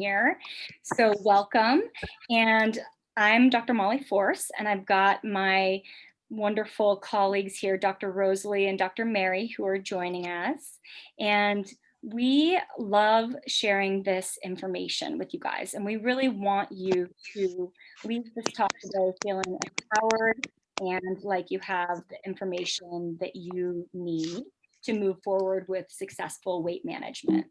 here. So welcome. And I'm Dr. Molly Force, and I've got my wonderful colleagues here, Dr. Rosalie and Dr. Mary, who are joining us. And we love sharing this information with you guys, and we really want you to leave this talk today feeling empowered and like you have the information that you need to move forward with successful weight management.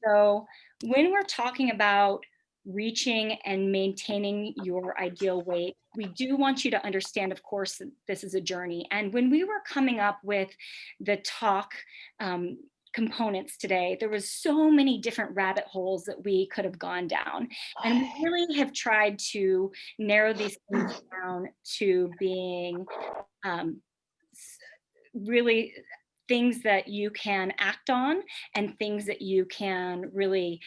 So when we're talking about reaching and maintaining your ideal weight, we do want you to understand, of course, that this is a journey. And when we were coming up with the talk components today, there was so many different rabbit holes that we could have gone down. And we really have tried to narrow these things down to being really things that you can act on and things that you can really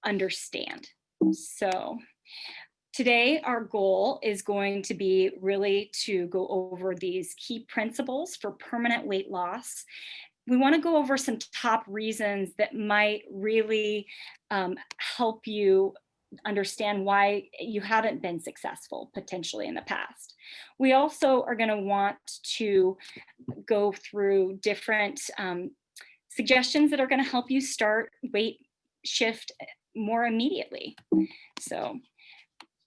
understand. So today, our goal is going to be really to go over these key principles for permanent weight loss. We want to go over some top reasons that might really help you understand why you haven't been successful potentially in the past. We also are going to want to go through different suggestions that are going to help you start weight shift more immediately. So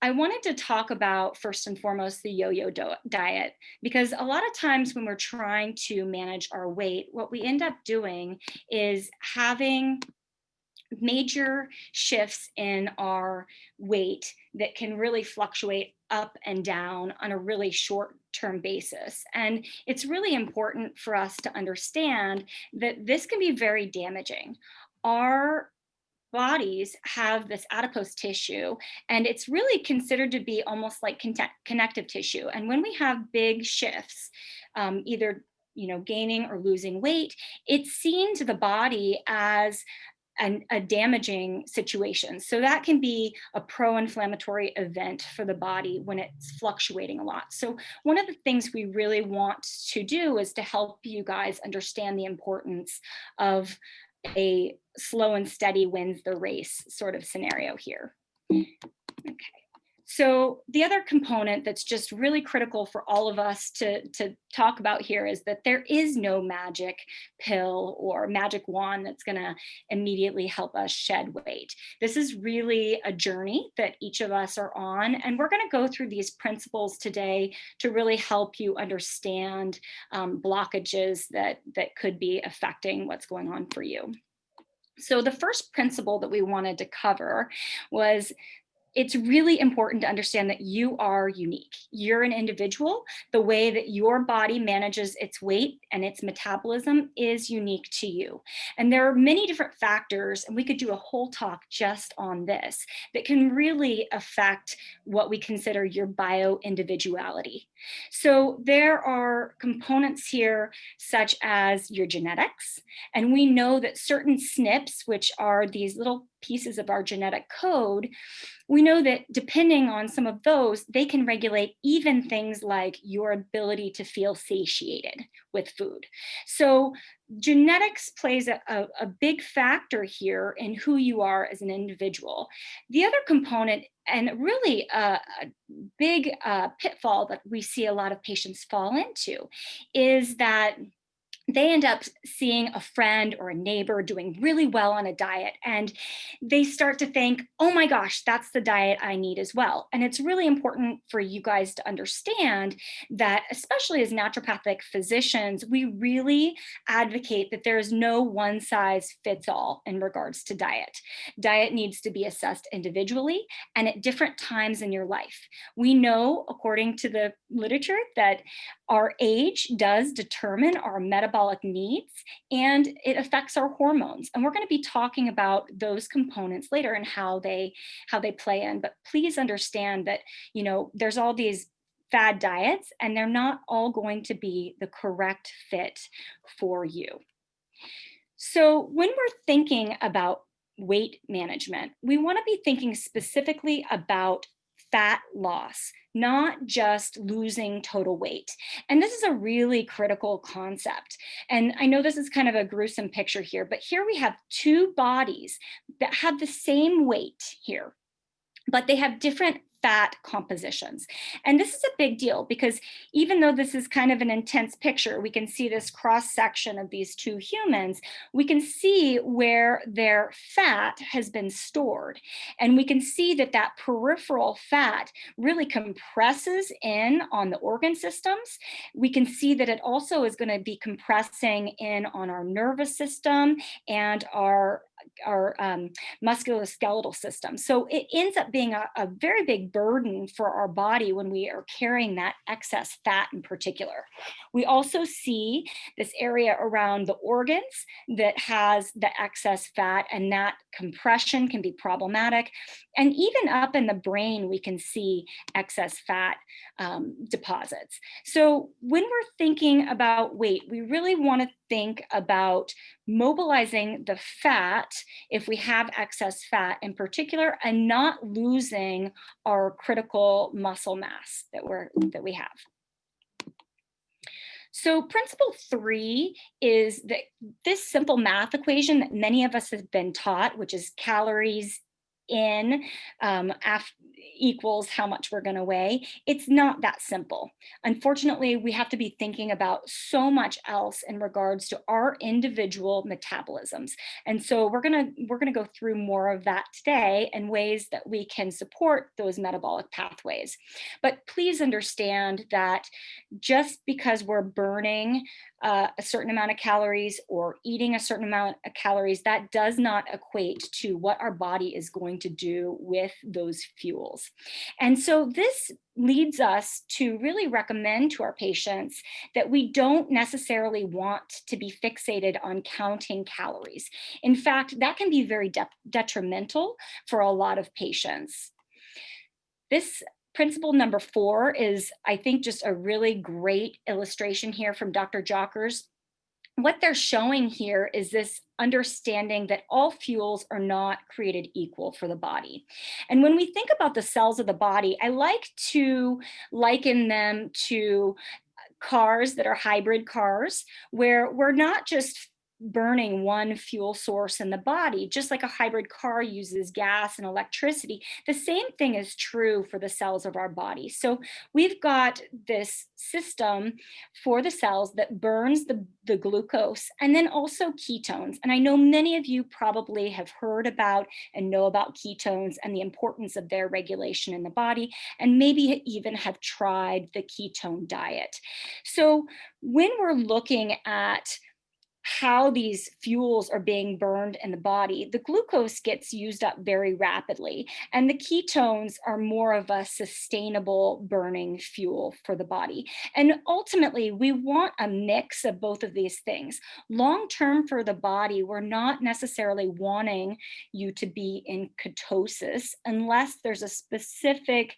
I wanted to talk about, first and foremost, the yo-yo diet, because a lot of times when we're trying to manage our weight, what we end up doing is having major shifts in our weight that can really fluctuate up and down on a really short-term basis. And it's really important for us to understand that this can be very damaging. Our bodies have this adipose tissue, and it's really considered to be almost like connective tissue. And when we have big shifts, either gaining or losing weight, it's seen to the body as a damaging situation. So that can be a pro-inflammatory event for the body when it's fluctuating a lot. So one of the things we really want to do is to help you guys understand the importance of a slow and steady wins the race sort of scenario here. Okay. So the other component that's just really critical for all of us to talk about here is that there is no magic pill or magic wand that's going to immediately help us shed weight. This is really a journey that each of us are on, and we're going to go through these principles today to really help you understand blockages that could be affecting what's going on for you. So the first principle that we wanted to cover was it's really important to understand that you are unique. You're an individual. The way that your body manages its weight and its metabolism is unique to you. And there are many different factors, and we could do a whole talk just on this, that can really affect what we consider your bio-individuality. So there are components here such as your genetics, and we know that certain SNPs, which are these little pieces of our genetic code, we know that depending on some of those, they can regulate even things like your ability to feel satiated with food. So genetics plays a big factor here in who you are as an individual. The other component, and really a big pitfall that we see a lot of patients fall into, is that they end up seeing a friend or a neighbor doing really well on a diet, and they start to think, oh my gosh, that's the diet I need as well. And it's really important for you guys to understand that, especially as naturopathic physicians, we really advocate that there is no one size fits all in regards to diet. Diet needs to be assessed individually and at different times in your life. We know, according to the literature, that our age does determine our metabolic needs, and it affects our hormones. And we're going to be talking about those components later and how they play in. But please understand that, there's all these fad diets, and they're not all going to be the correct fit for you. So when we're thinking about weight management, we want to be thinking specifically about fat loss, not just losing total weight. And this is a really critical concept. And I know this is kind of a gruesome picture here, but here we have two bodies that have the same weight here, but they have different fat compositions. And this is a big deal because even though this is kind of an intense picture, we can see this cross section of these two humans, we can see where their fat has been stored. And we can see that that peripheral fat really compresses in on the organ systems. We can see that it also is going to be compressing in on our nervous system and our musculoskeletal system. So it ends up being a very big burden for our body when we are carrying that excess fat in particular. We also see this area around the organs that has the excess fat, and that compression can be problematic. And even up in the brain, we can see excess fat deposits. So when we're thinking about weight, we really want to think about mobilizing the fat if we have excess fat in particular, and not losing our critical muscle mass that we have. So principle 3 is that this simple math equation that many of us have been taught, which is calories in equals how much we're going to weigh. It's not that simple. Unfortunately, we have to be thinking about so much else in regards to our individual metabolisms. And so we're going to go through more of that today and ways that we can support those metabolic pathways. But please understand that just because we're burning a certain amount of calories or eating a certain amount of calories, that does not equate to what our body is going to do with those fuels. And so this leads us to really recommend to our patients that we don't necessarily want to be fixated on counting calories. In fact, that can be very detrimental for a lot of patients. This principle number 4 is, I think, just a really great illustration here from Dr. Jockers. What they're showing here is this understanding that all fuels are not created equal for the body. And when we think about the cells of the body, I like to liken them to cars that are hybrid cars, where we're not just burning one fuel source in the body, just like a hybrid car uses gas and electricity. The same thing is true for the cells of our body. So we've got this system for the cells that burns the glucose and then also ketones. And I know many of you probably have heard about and know about ketones and the importance of their regulation in the body, and maybe even have tried the ketone diet. So when we're looking at how these fuels are being burned in the body, the glucose gets used up very rapidly, and the ketones are more of a sustainable burning fuel for the body. And ultimately, we want a mix of both of these things. Long term for the body, we're not necessarily wanting you to be in ketosis unless there's a specific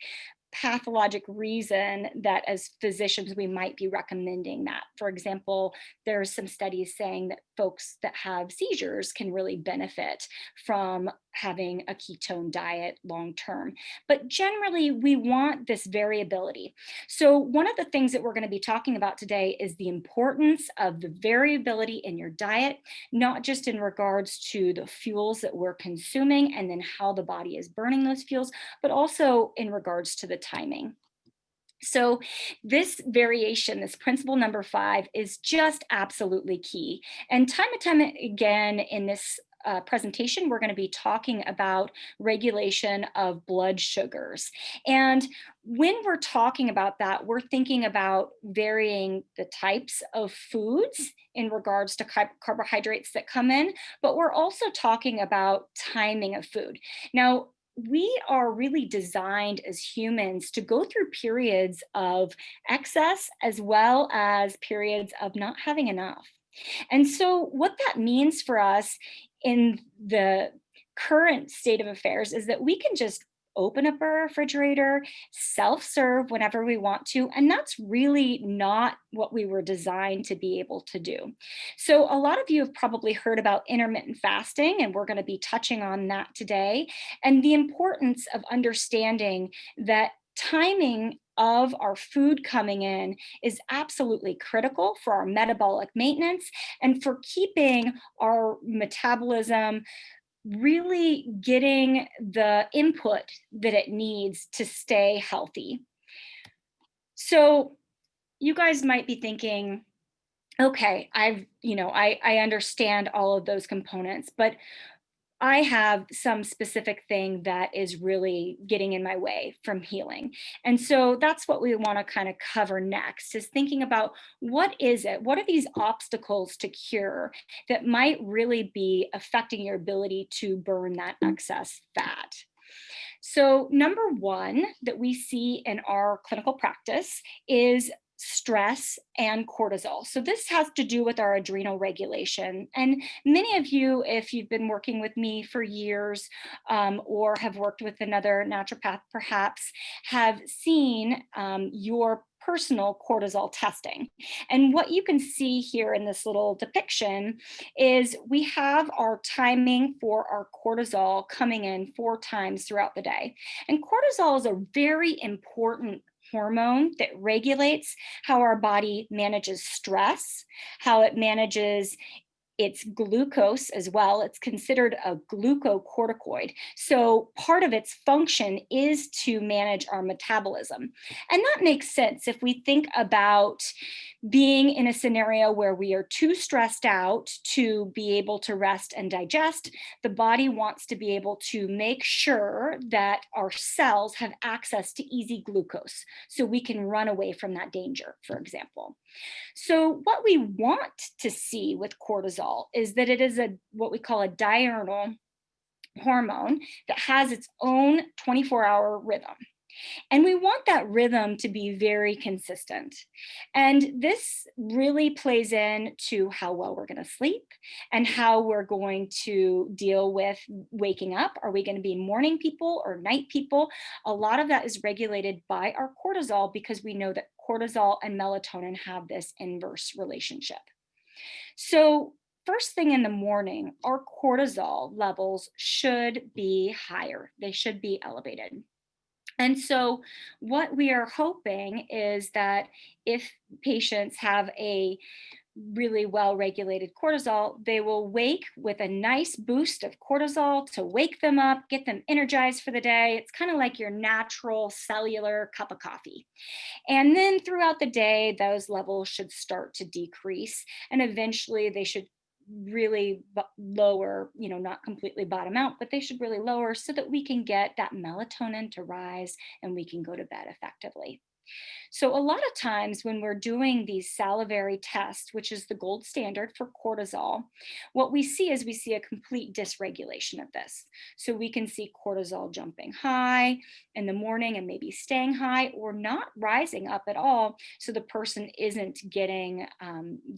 pathologic reason that as physicians we might be recommending that. For example, there's some studies saying that folks that have seizures can really benefit from having a ketone diet long term. But generally, we want this variability. So one of the things that we're going to be talking about today is the importance of the variability in your diet, not just in regards to the fuels that we're consuming and then how the body is burning those fuels, but also in regards to the timing. So this variation, this principle number 5, is just absolutely key. And time again in this presentation, we're going to be talking about regulation of blood sugars. And when we're talking about that, we're thinking about varying the types of foods in regards to carbohydrates that come in, but we're also talking about timing of food. Now, we are really designed as humans to go through periods of excess as well as periods of not having enough. And so, what that means for us in the current state of affairs is that we can just open up our refrigerator, self-serve whenever we want to, and that's really not what we were designed to be able to do. So a lot of you have probably heard about intermittent fasting, and we're going to be touching on that today, and the importance of understanding that timing of our food coming in is absolutely critical for our metabolic maintenance and for keeping our metabolism really getting the input that it needs to stay healthy. So you guys might be thinking, okay, I understand all of those components, but I have some specific thing that is really getting in my way from healing. And so that's what we want to kind of cover next, is thinking about what is it? What are these obstacles to cure that might really be affecting your ability to burn that excess fat? So, number one that we see in our clinical practice is stress and cortisol. So, this has to do with our adrenal regulation. And many of you, if you've been working with me for years or have worked with another naturopath, perhaps, have seen your personal cortisol testing. And what you can see here in this little depiction is we have our timing for our cortisol coming in 4 times throughout the day. And cortisol is a very important hormone that regulates how our body manages stress, how it manages it's glucose as well. It's considered a glucocorticoid. So part of its function is to manage our metabolism. And that makes sense if we think about being in a scenario where we are too stressed out to be able to rest and digest. The body wants to be able to make sure that our cells have access to easy glucose so we can run away from that danger, for example. So what we want to see with cortisol is that it is what we call a diurnal hormone that has its own 24-hour rhythm. And we want that rhythm to be very consistent. And this really plays into how well we're going to sleep and how we're going to deal with waking up. Are we going to be morning people or night people? A lot of that is regulated by our cortisol because we know that cortisol and melatonin have this inverse relationship. So, first thing in the morning, our cortisol levels should be higher, they should be elevated. And so, what we are hoping is that if patients have a really well regulated cortisol, they will wake with a nice boost of cortisol to wake them up, get them energized for the day. It's kind of like your natural cellular cup of coffee. And then throughout the day, those levels should start to decrease. And eventually, they should really lower, not completely bottom out, but they should really lower so that we can get that melatonin to rise and we can go to bed effectively. So, a lot of times when we're doing these salivary tests, which is the gold standard for cortisol, what we see is we see a complete dysregulation of this. So, we can see cortisol jumping high in the morning and maybe staying high or not rising up at all. So, the person isn't getting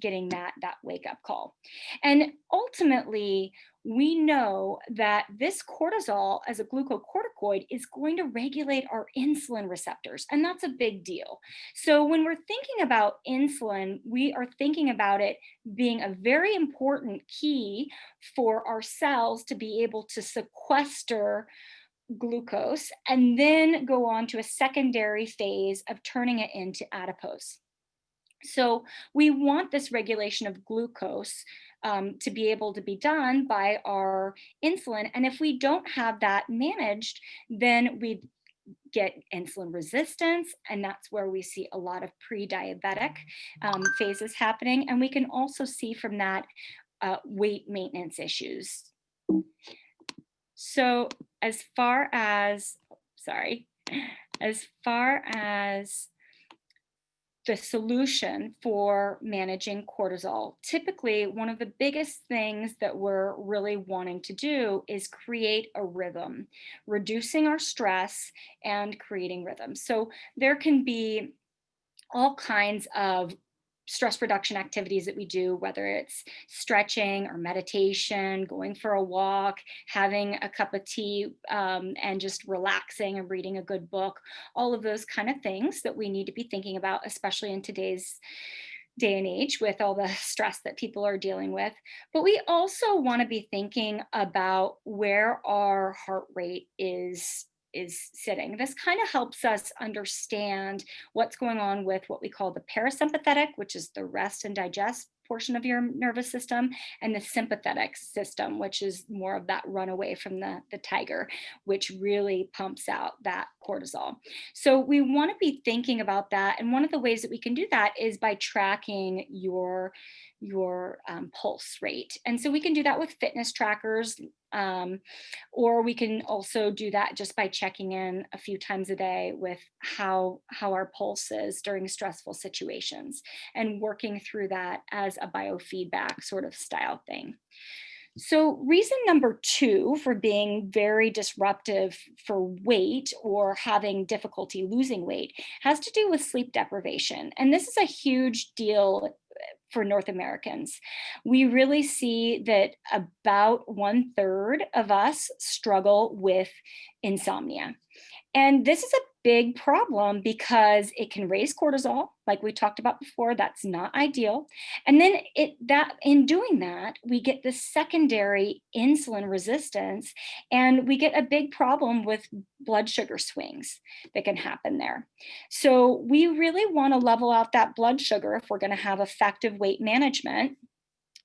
that wake up call. And ultimately, we know that this cortisol as a glucocorticoid is going to regulate our insulin receptors, and that's a big deal. So, when we're thinking about insulin, we are thinking about it being a very important key for our cells to be able to sequester glucose and then go on to a secondary phase of turning it into adipose. So we want this regulation of glucose to be able to be done by our insulin. And if we don't have that managed, then we get insulin resistance. And that's where we see a lot of pre-diabetic phases happening. And we can also see from that weight maintenance issues. So as far as the solution for managing cortisol, typically one of the biggest things that we're really wanting to do is create a rhythm, reducing our stress and creating rhythm. So there can be all kinds of stress reduction activities that we do, whether it's stretching or meditation, going for a walk, having a cup of tea, and just relaxing and reading a good book, all of those kind of things that we need to be thinking about, especially in today's day and age with all the stress that people are dealing with. But we also want to be thinking about where our heart rate is sitting. This kind of helps us understand what's going on with what we call the parasympathetic, which is the rest and digest portion of your nervous system, and the sympathetic system, which is more of that run away from the tiger, which really pumps out that cortisol. So we want to be thinking about that. And one of the ways that we can do that is by tracking your pulse rate. And so we can do that with fitness trackers, or we can also do that just by checking in a few times a day with how our pulse is during stressful situations and working through that as a biofeedback sort of style thing. So, reason number 2 for being very disruptive for weight or having difficulty losing weight has to do with sleep deprivation. And this is a huge deal for North Americans. We really see that about 1/3 of us struggle with insomnia. And this is a big problem because it can raise cortisol, like we talked about before. That's not ideal. And then in doing that, we get the secondary insulin resistance, and we get a big problem with blood sugar swings that can happen there. So we really want to level out that blood sugar if we're going to have effective weight management.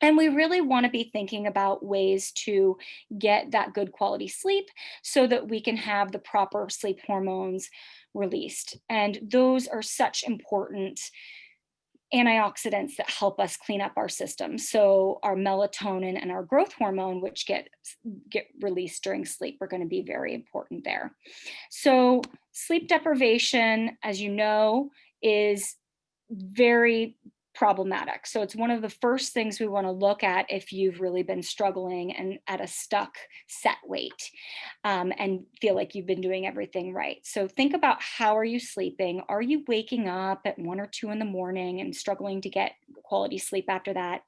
And we really want to be thinking about ways to get that good quality sleep so that we can have the proper sleep hormones released. And those are such important antioxidants that help us clean up our system. So our melatonin and our growth hormone, which get released during sleep, are going to be very important there. So sleep deprivation, as you know, is very problematic. So it's one of the first things we want to look at if you've really been struggling and at a stuck set weight, and feel like you've been doing everything right. So think about, how are you sleeping? Are you waking up at 1 or 2 in the morning and struggling to get quality sleep after that?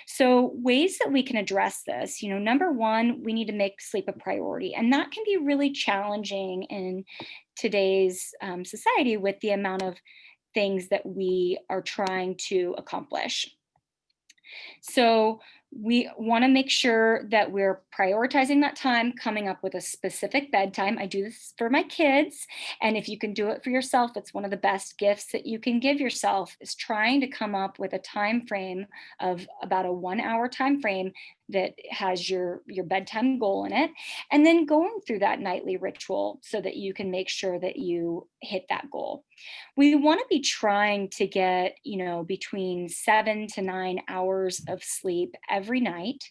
So ways that we can address this, number 1, we need to make sleep a priority. And that can be really challenging in today's society with the amount of things that we are trying to accomplish. So we want to make sure that we're prioritizing that time, coming up with a specific bedtime. I do this for my kids, and if you can do it for yourself, it's one of the best gifts that you can give yourself, is trying to come up with a time frame of about a 1-hour time frame that has your bedtime goal in it, and then going through that nightly ritual so that you can make sure that you hit that goal. We want to be trying to get, between 7 to 9 hours of sleep every night.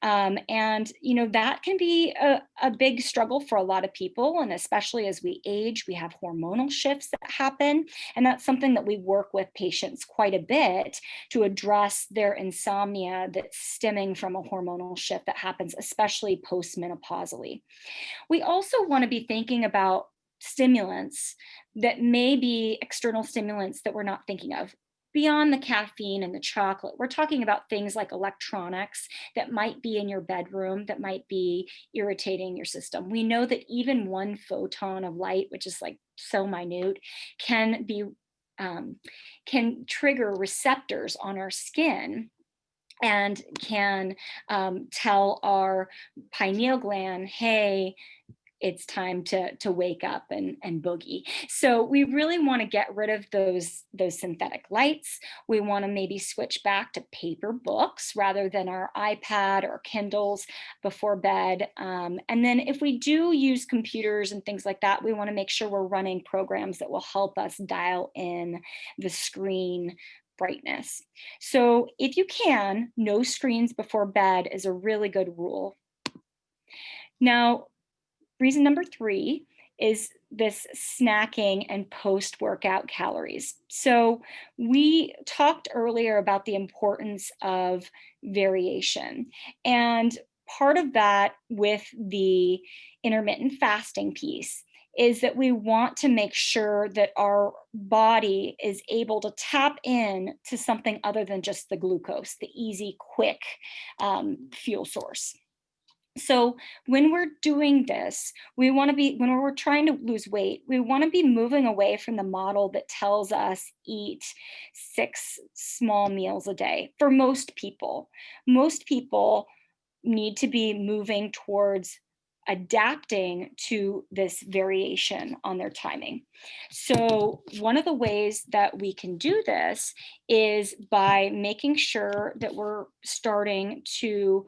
And, that can be a big struggle for a lot of people. And especially as we age, we have hormonal shifts that happen. And that's something that we work with patients quite a bit to address their insomnia that's stemming from a hormonal shift that happens, especially postmenopausally. We also want to be thinking about stimulants that may be external stimulants that we're not thinking of. Beyond the caffeine and the chocolate, we're talking about things like electronics that might be in your bedroom that might be irritating your system. We know that even 1 photon of light, which is like so minute, can trigger receptors on our skin and can tell our pineal gland, hey, it's time to wake up and boogie. So we really want to get rid of those synthetic lights. We want to maybe switch back to paper books rather than our iPad or Kindles before bed. And then if we do use computers and things like that, we want to make sure we're running programs that will help us dial in the screen brightness. So if you can, no screens before bed is a really good rule. Now, reason number 3 is this snacking and post-workout calories. So we talked earlier about the importance of variation. And part of that with the intermittent fasting piece is that we want to make sure that our body is able to tap in to something other than just the glucose, the easy, quick fuel source. So when we're doing this, we want to be, when we're trying to lose weight, we want to be moving away from the model that tells us eat 6 small meals a day. For most people need to be moving towards adapting to this variation on their timing. So, one of the ways that we can do this is by making sure that we're starting to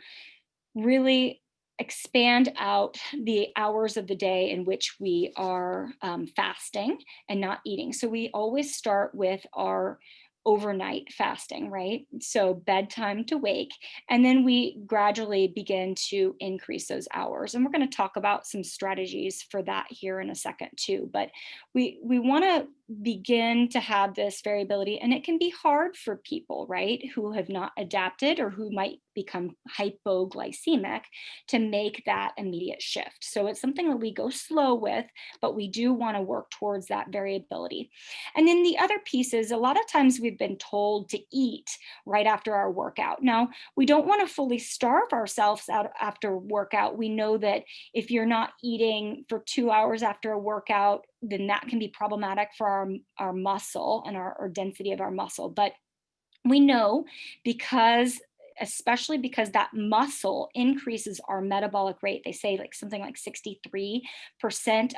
really expand out the hours of the day in which we are fasting and not eating. So we always start with our overnight fasting, right? So bedtime to wake, and then we gradually begin to increase those hours. And we're going to talk about some strategies for that here in a second too. But we want to begin to have this variability, and it can be hard for people, right, who have not adapted or who might become hypoglycemic to make that immediate shift. So it's something that we go slow with, but we do want to work towards that variability. And then the other piece is, a lot of times we've been told to eat right after our workout. Now, we don't want to fully starve ourselves out after workout. We know that if you're not eating for 2 hours after a workout, then that can be problematic for our muscle and our density of our muscle. But we know, because especially because that muscle increases our metabolic rate. They say like something like 63%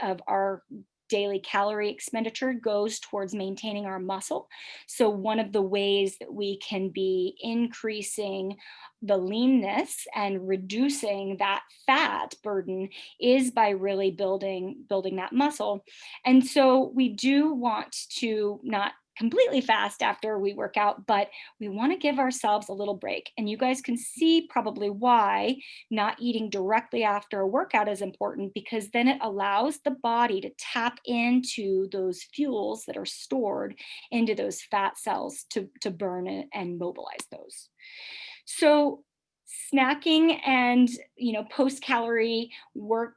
of our daily calorie expenditure goes towards maintaining our muscle. So one of the ways that we can be increasing the leanness and reducing that fat burden is by really building that muscle. And so we do want to not completely fast after we work out, but we want to give ourselves a little break. And you guys can see probably why not eating directly after a workout is important, because then it allows the body to tap into those fuels that are stored into those fat cells to burn it and mobilize those. So snacking and, post calorie work,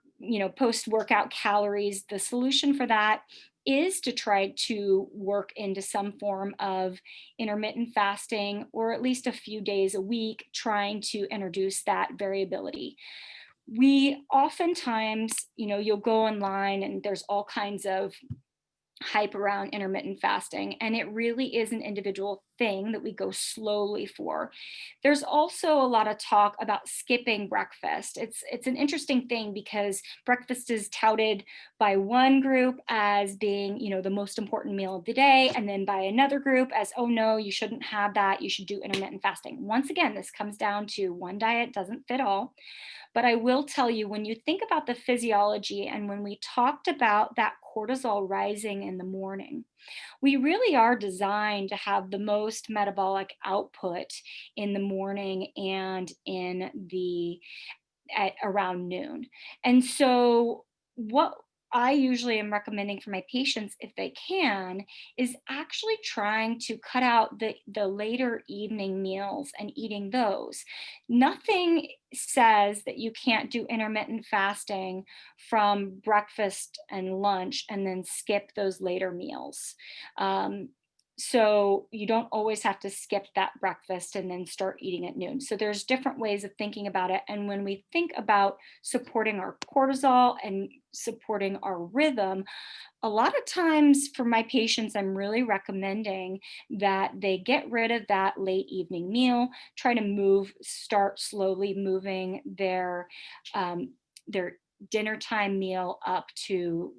post workout calories, the solution for that is to try to work into some form of intermittent fasting, or at least a few days a week, trying to introduce that variability. We oftentimes, you'll go online and there's all kinds of hype around intermittent fasting, and it really is an individual thing that we go slowly for. There's also a lot of talk about skipping breakfast. It's an interesting thing, because breakfast is touted by one group as being, the most important meal of the day, and then by another group as, oh no, you shouldn't have that, you should do intermittent fasting. Once again, this comes down to one diet doesn't fit all. But I will tell you, when you think about the physiology, and when we talked about that cortisol rising in the morning, we really are designed to have the most metabolic output in the morning and in the at around noon. And so what I usually am recommending for my patients, if they can, is actually trying to cut out the later evening meals and eating those. Nothing says that you can't do intermittent fasting from breakfast and lunch and then skip those later meals. Um, so you don't always have to skip that breakfast and then start eating at noon. So there's different ways of thinking about it. And when we think about supporting our cortisol and supporting our rhythm, a lot of times for my patients, I'm really recommending that they get rid of that late evening meal, try to start slowly moving their dinner time meal up to,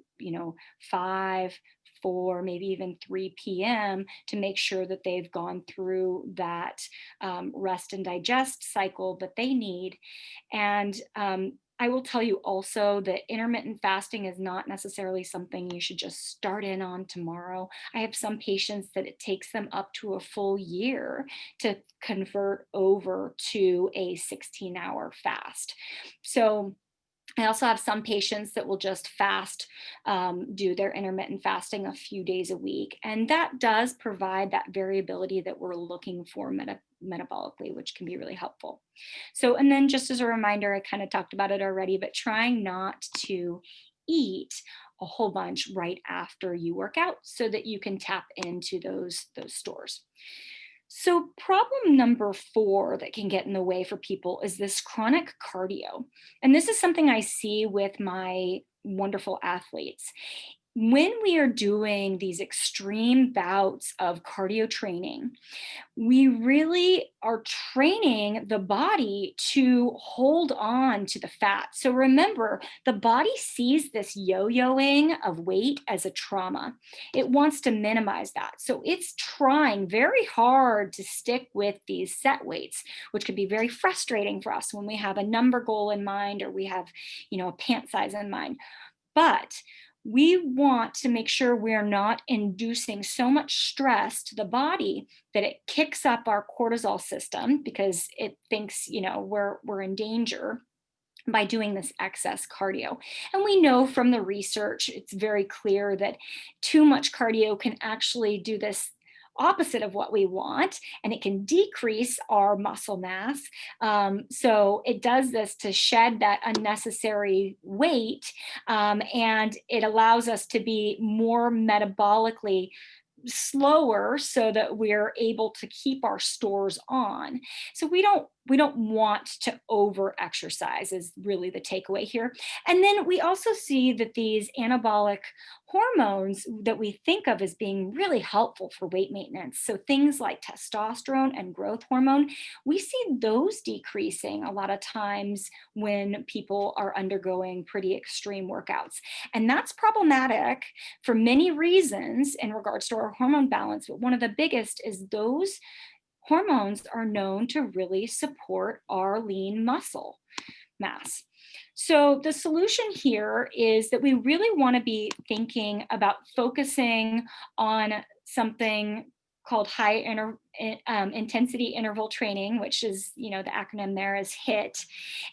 5, 4, maybe even 3 p.m., to make sure that they've gone through that rest and digest cycle that they need. And I will tell you also that intermittent fasting is not necessarily something you should just start in on tomorrow. I have some patients that it takes them up to a full year to convert over to a 16-hour fast. So I also have some patients that will just do their intermittent fasting a few days a week. And that does provide that variability that we're looking for metabolically, which can be really helpful. So, and then just as a reminder, I kind of talked about it already, but trying not to eat a whole bunch right after you work out so that you can tap into those stores. So problem number 4 that can get in the way for people is this chronic cardio. And this is something I see with my wonderful athletes. When we are doing these extreme bouts of cardio training, we really are training the body to hold on to the fat. So remember, the body sees this yo-yoing of weight as a trauma. It wants to minimize that. So it's trying very hard to stick with these set weights, which could be very frustrating for us when we have a number goal in mind or we have, a pant size in mind. But we want to make sure we're not inducing so much stress to the body that it kicks up our cortisol system because it thinks, we're in danger by doing this excess cardio. And we know from the research, it's very clear that too much cardio can actually do this opposite of what we want, and it can decrease our muscle mass. So it does this to shed that unnecessary weight, and it allows us to be more metabolically slower so that we're able to keep our stores on. So we don't want to over exercise is really the takeaway here. And then we also see that these anabolic hormones that we think of as being really helpful for weight maintenance, so things like testosterone and growth hormone, we see those decreasing a lot of times when people are undergoing pretty extreme workouts. And that's problematic for many reasons in regards to our hormone balance. But one of the biggest is those hormones are known to really support our lean muscle mass. So the solution here is that we really want to be thinking about focusing on something called intensity interval training, which is, the acronym there is HIIT.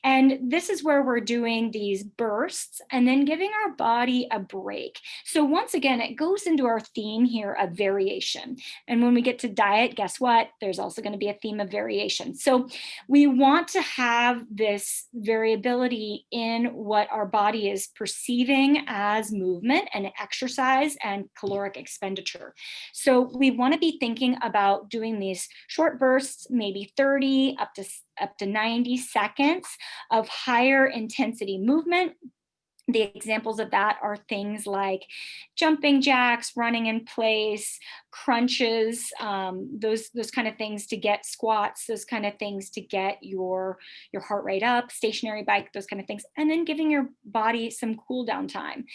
And this is where we're doing these bursts and then giving our body a break. So once again, it goes into our theme here of variation. And when we get to diet, guess what? There's also going to be a theme of variation. So we want to have this variability in what our body is perceiving as movement and exercise and caloric expenditure. So we want to be thinking about doing these short bursts, maybe 30 up to 90 seconds of higher intensity movement. The examples of that are things like jumping jacks, running in place, crunches, those kind of things to get squats, those kind of things to get your heart rate up, stationary bike, those kind of things, and then giving your body some cool down time.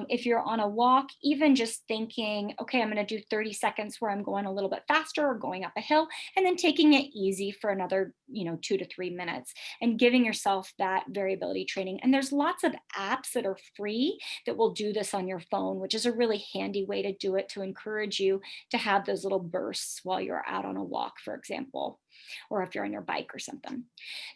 If you're on a walk, even just thinking, okay, I'm going to do 30 seconds where I'm going a little bit faster or going up a hill, and then taking it easy for another, 2 to 3 minutes, and giving yourself that variability training. And there's lots of apps that are free that will do this on your phone, which is a really handy way to do it, to encourage you to have those little bursts while you're out on a walk, for example, or if you're on your bike or something.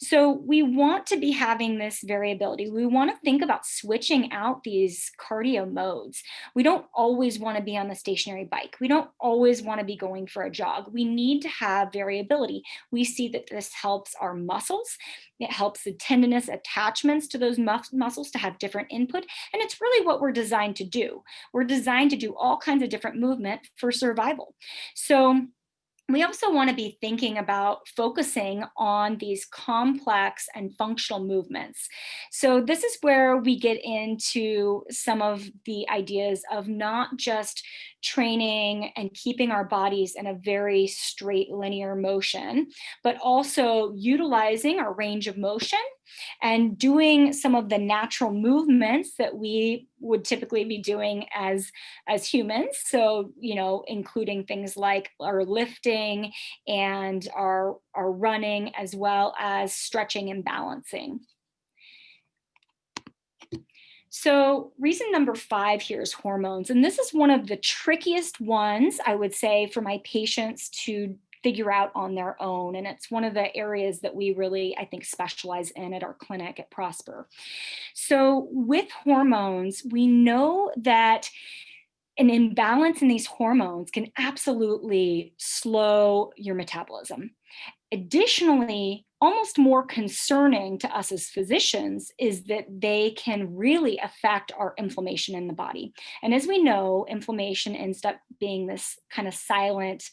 So we want to be having this variability. We want to think about switching out these cardio modes. We don't always want to be on the stationary bike. We don't always want to be going for a jog. We need to have variability. We see that this helps our muscles. It helps the tendinous attachments to those muscles to have different input. And it's really what we're designed to do. We're designed to do all kinds of different movement for survival. So we also want to be thinking about focusing on these complex and functional movements. So this is where we get into some of the ideas of not just training and keeping our bodies in a very straight linear motion, but also utilizing our range of motion and doing some of the natural movements that we would typically be doing as humans. So, including things like our lifting and our running, as well as stretching and balancing. So reason number 5 here is hormones. And this is one of the trickiest ones, I would say, for my patients to figure out on their own. And it's one of the areas that we really, I think, specialize in at our clinic at Prosper. So with hormones, we know that an imbalance in these hormones can absolutely slow your metabolism. Additionally, almost more concerning to us as physicians is that they can really affect our inflammation in the body. And as we know, inflammation ends up being this kind of silent,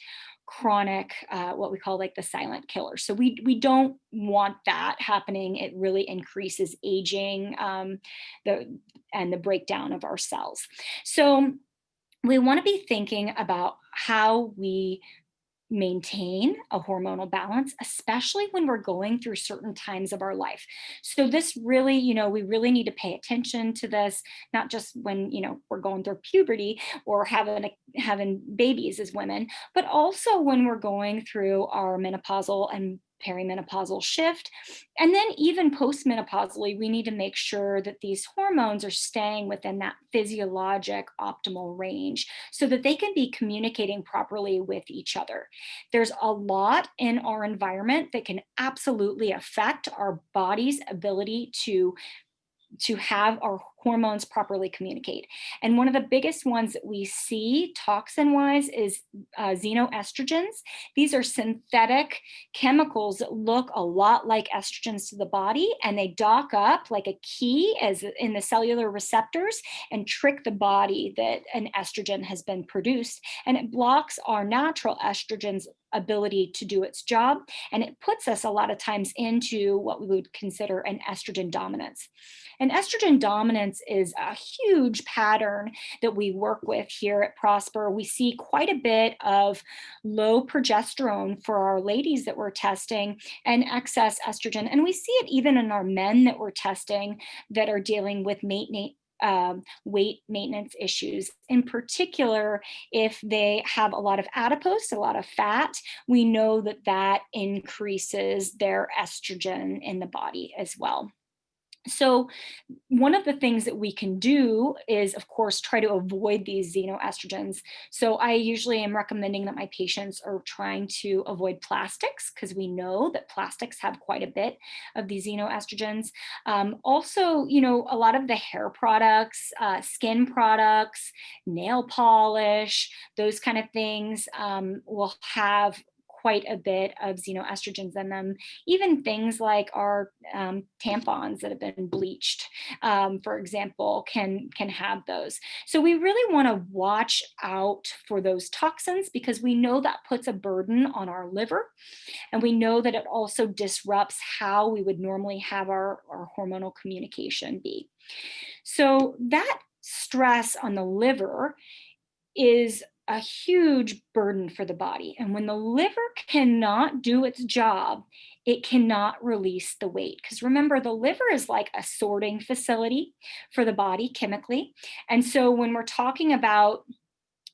chronic, what we call like the silent killer. So we don't want that happening. It really increases aging, and the breakdown of our cells. So we want to be thinking about how we maintain a hormonal balance, especially when we're going through certain times of our life. So this really, we really need to pay attention to this, not just when, we're going through puberty or having babies as women, but also when we're going through our menopausal and perimenopausal shift. And then even postmenopausally, we need to make sure that these hormones are staying within that physiologic optimal range so that they can be communicating properly with each other. There's a lot in our environment that can absolutely affect our body's ability to have our hormones properly communicate. And one of the biggest ones that we see toxin wise is xenoestrogens. These are synthetic chemicals that look a lot like estrogens to the body, and they dock up like a key as in the cellular receptors and trick the body that an estrogen has been produced. And it blocks our natural estrogen's ability to do its job. And it puts us a lot of times into what we would consider an estrogen dominance. And estrogen dominance is a huge pattern that we work with here at Prosper. We see quite a bit of low progesterone for our ladies that we're testing and excess estrogen. And we see it even in our men that we're testing that are dealing with weight maintenance issues. In particular, if they have a lot of adipose, a lot of fat, we know that that increases their estrogen in the body as well. So one of the things that we can do is, of course, try to avoid these xenoestrogens. So I usually am recommending that my patients are trying to avoid plastics because we know that plastics have quite a bit of these xenoestrogens. Also, a lot of the hair products, skin products, nail polish, those kind of things will have quite a bit of xenoestrogens in them. Even things like our tampons that have been bleached, for example, can have those. So we really want to watch out for those toxins because we know that puts a burden on our liver, and we know that it also disrupts how we would normally have our hormonal communication be. So that stress on the liver is a huge burden for the body. And when the liver cannot do its job, it cannot release the weight. Because remember, the liver is like a sorting facility for the body chemically. And so when we're talking about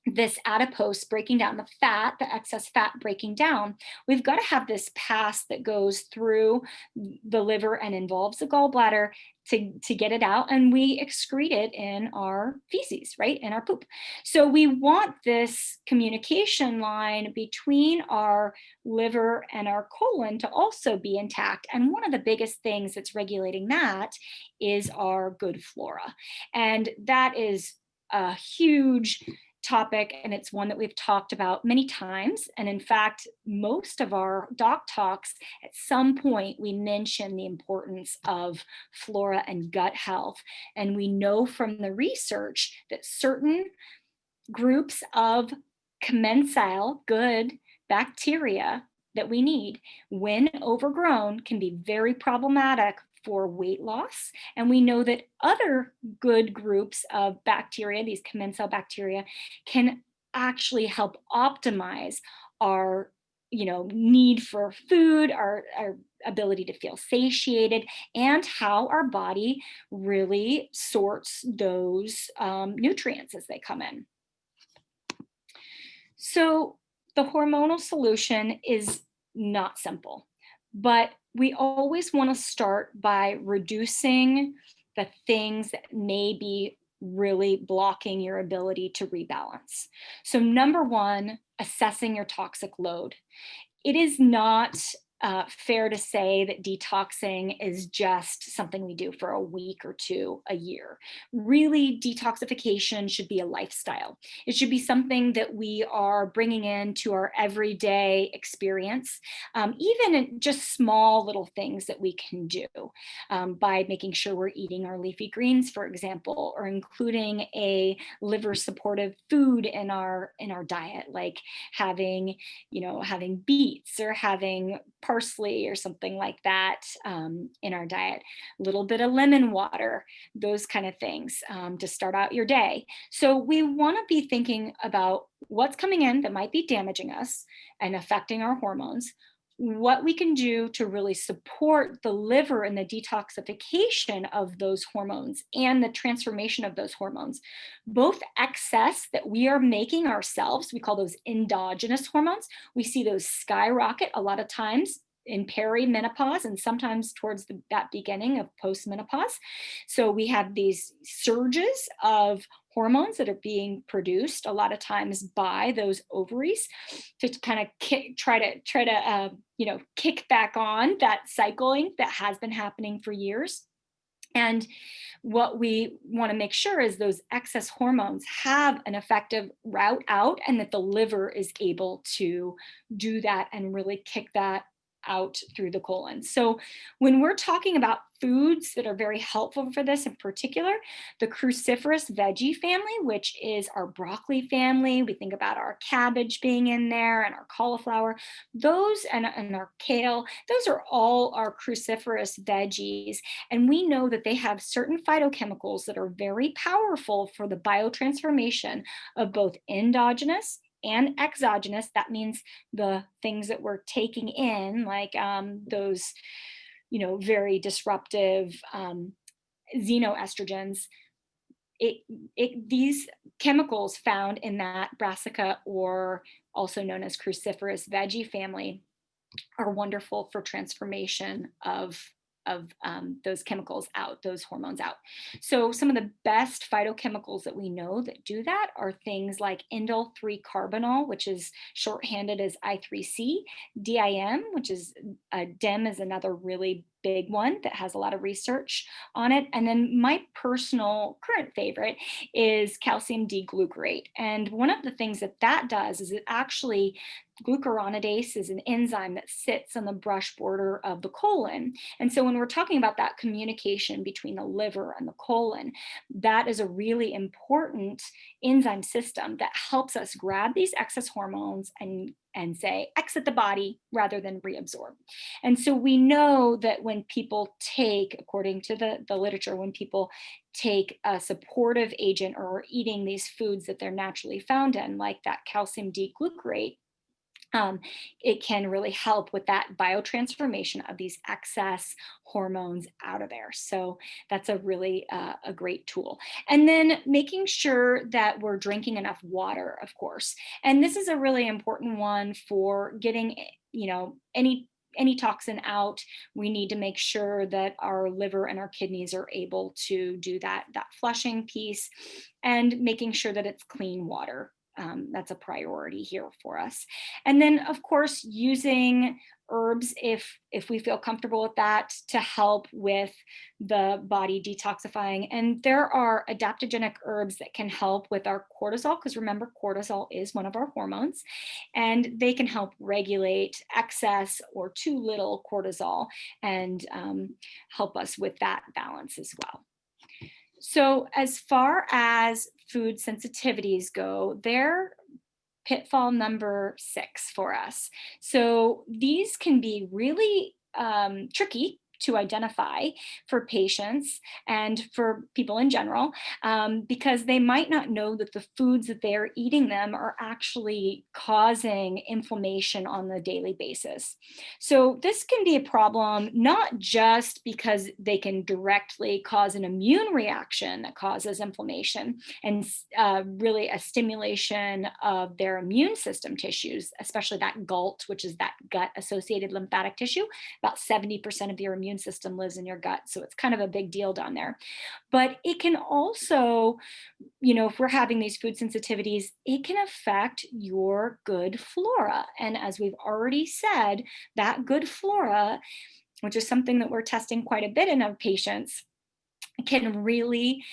this adipose breaking down, the fat, the excess fat breaking down, we've got to have this pass that goes through the liver and involves the gallbladder to get it out, and we excrete it in our feces, right, in our poop. So we want this communication line between our liver and our colon to also be intact. And one of the biggest things that's regulating that is our good flora. And that is a huge topic, and it's one that we've talked about many times. And in fact, most of our doc talks, at some point, we mention the importance of flora and gut health. And we know from the research that certain groups of commensal good bacteria that we need, when overgrown, can be very problematic for weight loss. And we know that other good groups of bacteria, these commensal bacteria, can actually help optimize our need for food, our ability to feel satiated, and how our body really sorts those nutrients as they come in. So the hormonal solution is not simple, but we always want to start by reducing the things that may be really blocking your ability to rebalance. So number one, assessing your toxic load. It is not fair to say that detoxing is just something we do for a week or two a year. Really, detoxification should be a lifestyle. It should be something that we are bringing into our everyday experience, even in just small little things that we can do, by making sure we're eating our leafy greens, for example, or including a liver supportive food in our diet, like having having beets or having parsley or something like that, in our diet. A little bit of lemon water, those kind of things, to start out your day. So we want to be thinking about what's coming in that might be damaging us and affecting our hormones, what we can do to really support the liver and the detoxification of those hormones and the transformation of those hormones, both excess that we are making ourselves, we call those endogenous hormones. We see those skyrocket a lot of times in perimenopause and sometimes towards that beginning of postmenopause. So we have these surges of hormones that are being produced a lot of times by those ovaries to kind of try to kick back on that cycling that has been happening for years. And what we want to make sure is those excess hormones have an effective route out and that the liver is able to do that and really kick that out through the colon. So when we're talking about foods that are very helpful for this, in particular, the cruciferous veggie family, which is our broccoli family, we think about our cabbage being in there and our cauliflower, those and our kale, those are all our cruciferous veggies. And we know that they have certain phytochemicals that are very powerful for the biotransformation of both endogenous and exogenous. That means the things that we're taking in, like those, very disruptive xenoestrogens. These chemicals found in that brassica, or also known as cruciferous veggie family, are wonderful for transformation of those chemicals out, those hormones out. So some of the best phytochemicals that we know that do that are things like indole 3-carbinol, which is shorthanded as I3C, DIM, which is DIM is another really big one that has a lot of research on it. And then my personal current favorite is calcium D-glucarate. And one of the things that does is it actually, glucuronidase is an enzyme that sits on the brush border of the colon. And so when we're talking about that communication between the liver and the colon, that is a really important enzyme system that helps us grab these excess hormones and say exit the body rather than reabsorb. And so we know that when people take, according to the literature, when people take a supportive agent or are eating these foods that they're naturally found in, like that calcium D-glucarate, it can really help with that biotransformation of these excess hormones out of there. So that's a really a great tool. And then making sure that we're drinking enough water, of course. And this is a really important one for getting, any toxin out. We need to make sure that our liver and our kidneys are able to do that flushing piece, and making sure that it's clean water. That's a priority here for us. And then, of course, using herbs if we feel comfortable with that to help with the body detoxifying. And there are adaptogenic herbs that can help with our cortisol, because remember, cortisol is one of our hormones, and they can help regulate excess or too little cortisol and help us with that balance as well. So as far as food sensitivities go, they're pitfall number 6 for us. So these can be really tricky to identify for patients and for people in general, because they might not know that the foods that they are eating them are actually causing inflammation on the daily basis. So this can be a problem, not just because they can directly cause an immune reaction that causes inflammation and really a stimulation of their immune system tissues, especially that GALT, which is that gut associated lymphatic tissue. About 70% of your immune immune system lives in your gut. So it's kind of a big deal down there. But it can also, if we're having these food sensitivities, it can affect your good flora. And as we've already said, that good flora, which is something that we're testing quite a bit in our patients, can really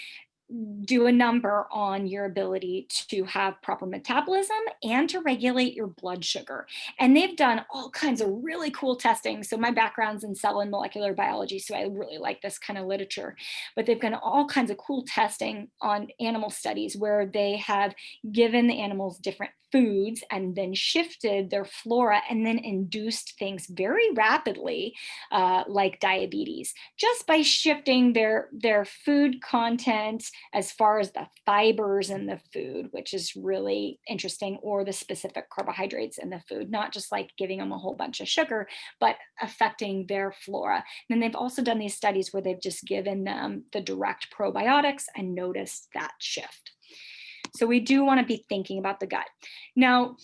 do a number on your ability to have proper metabolism and to regulate your blood sugar. And they've done all kinds of really cool testing. So my background's in cell and molecular biology, so I really like this kind of literature. But they've done all kinds of cool testing on animal studies where they have given the animals different foods and then shifted their flora and then induced things very rapidly, like diabetes, just by shifting their food content as far as the fibers in the food, which is really interesting, or the specific carbohydrates in the food, not just like giving them a whole bunch of sugar, but affecting their flora. And then they've also done these studies where they've just given them the direct probiotics and noticed that shift. So we do want to be thinking about the gut. Now,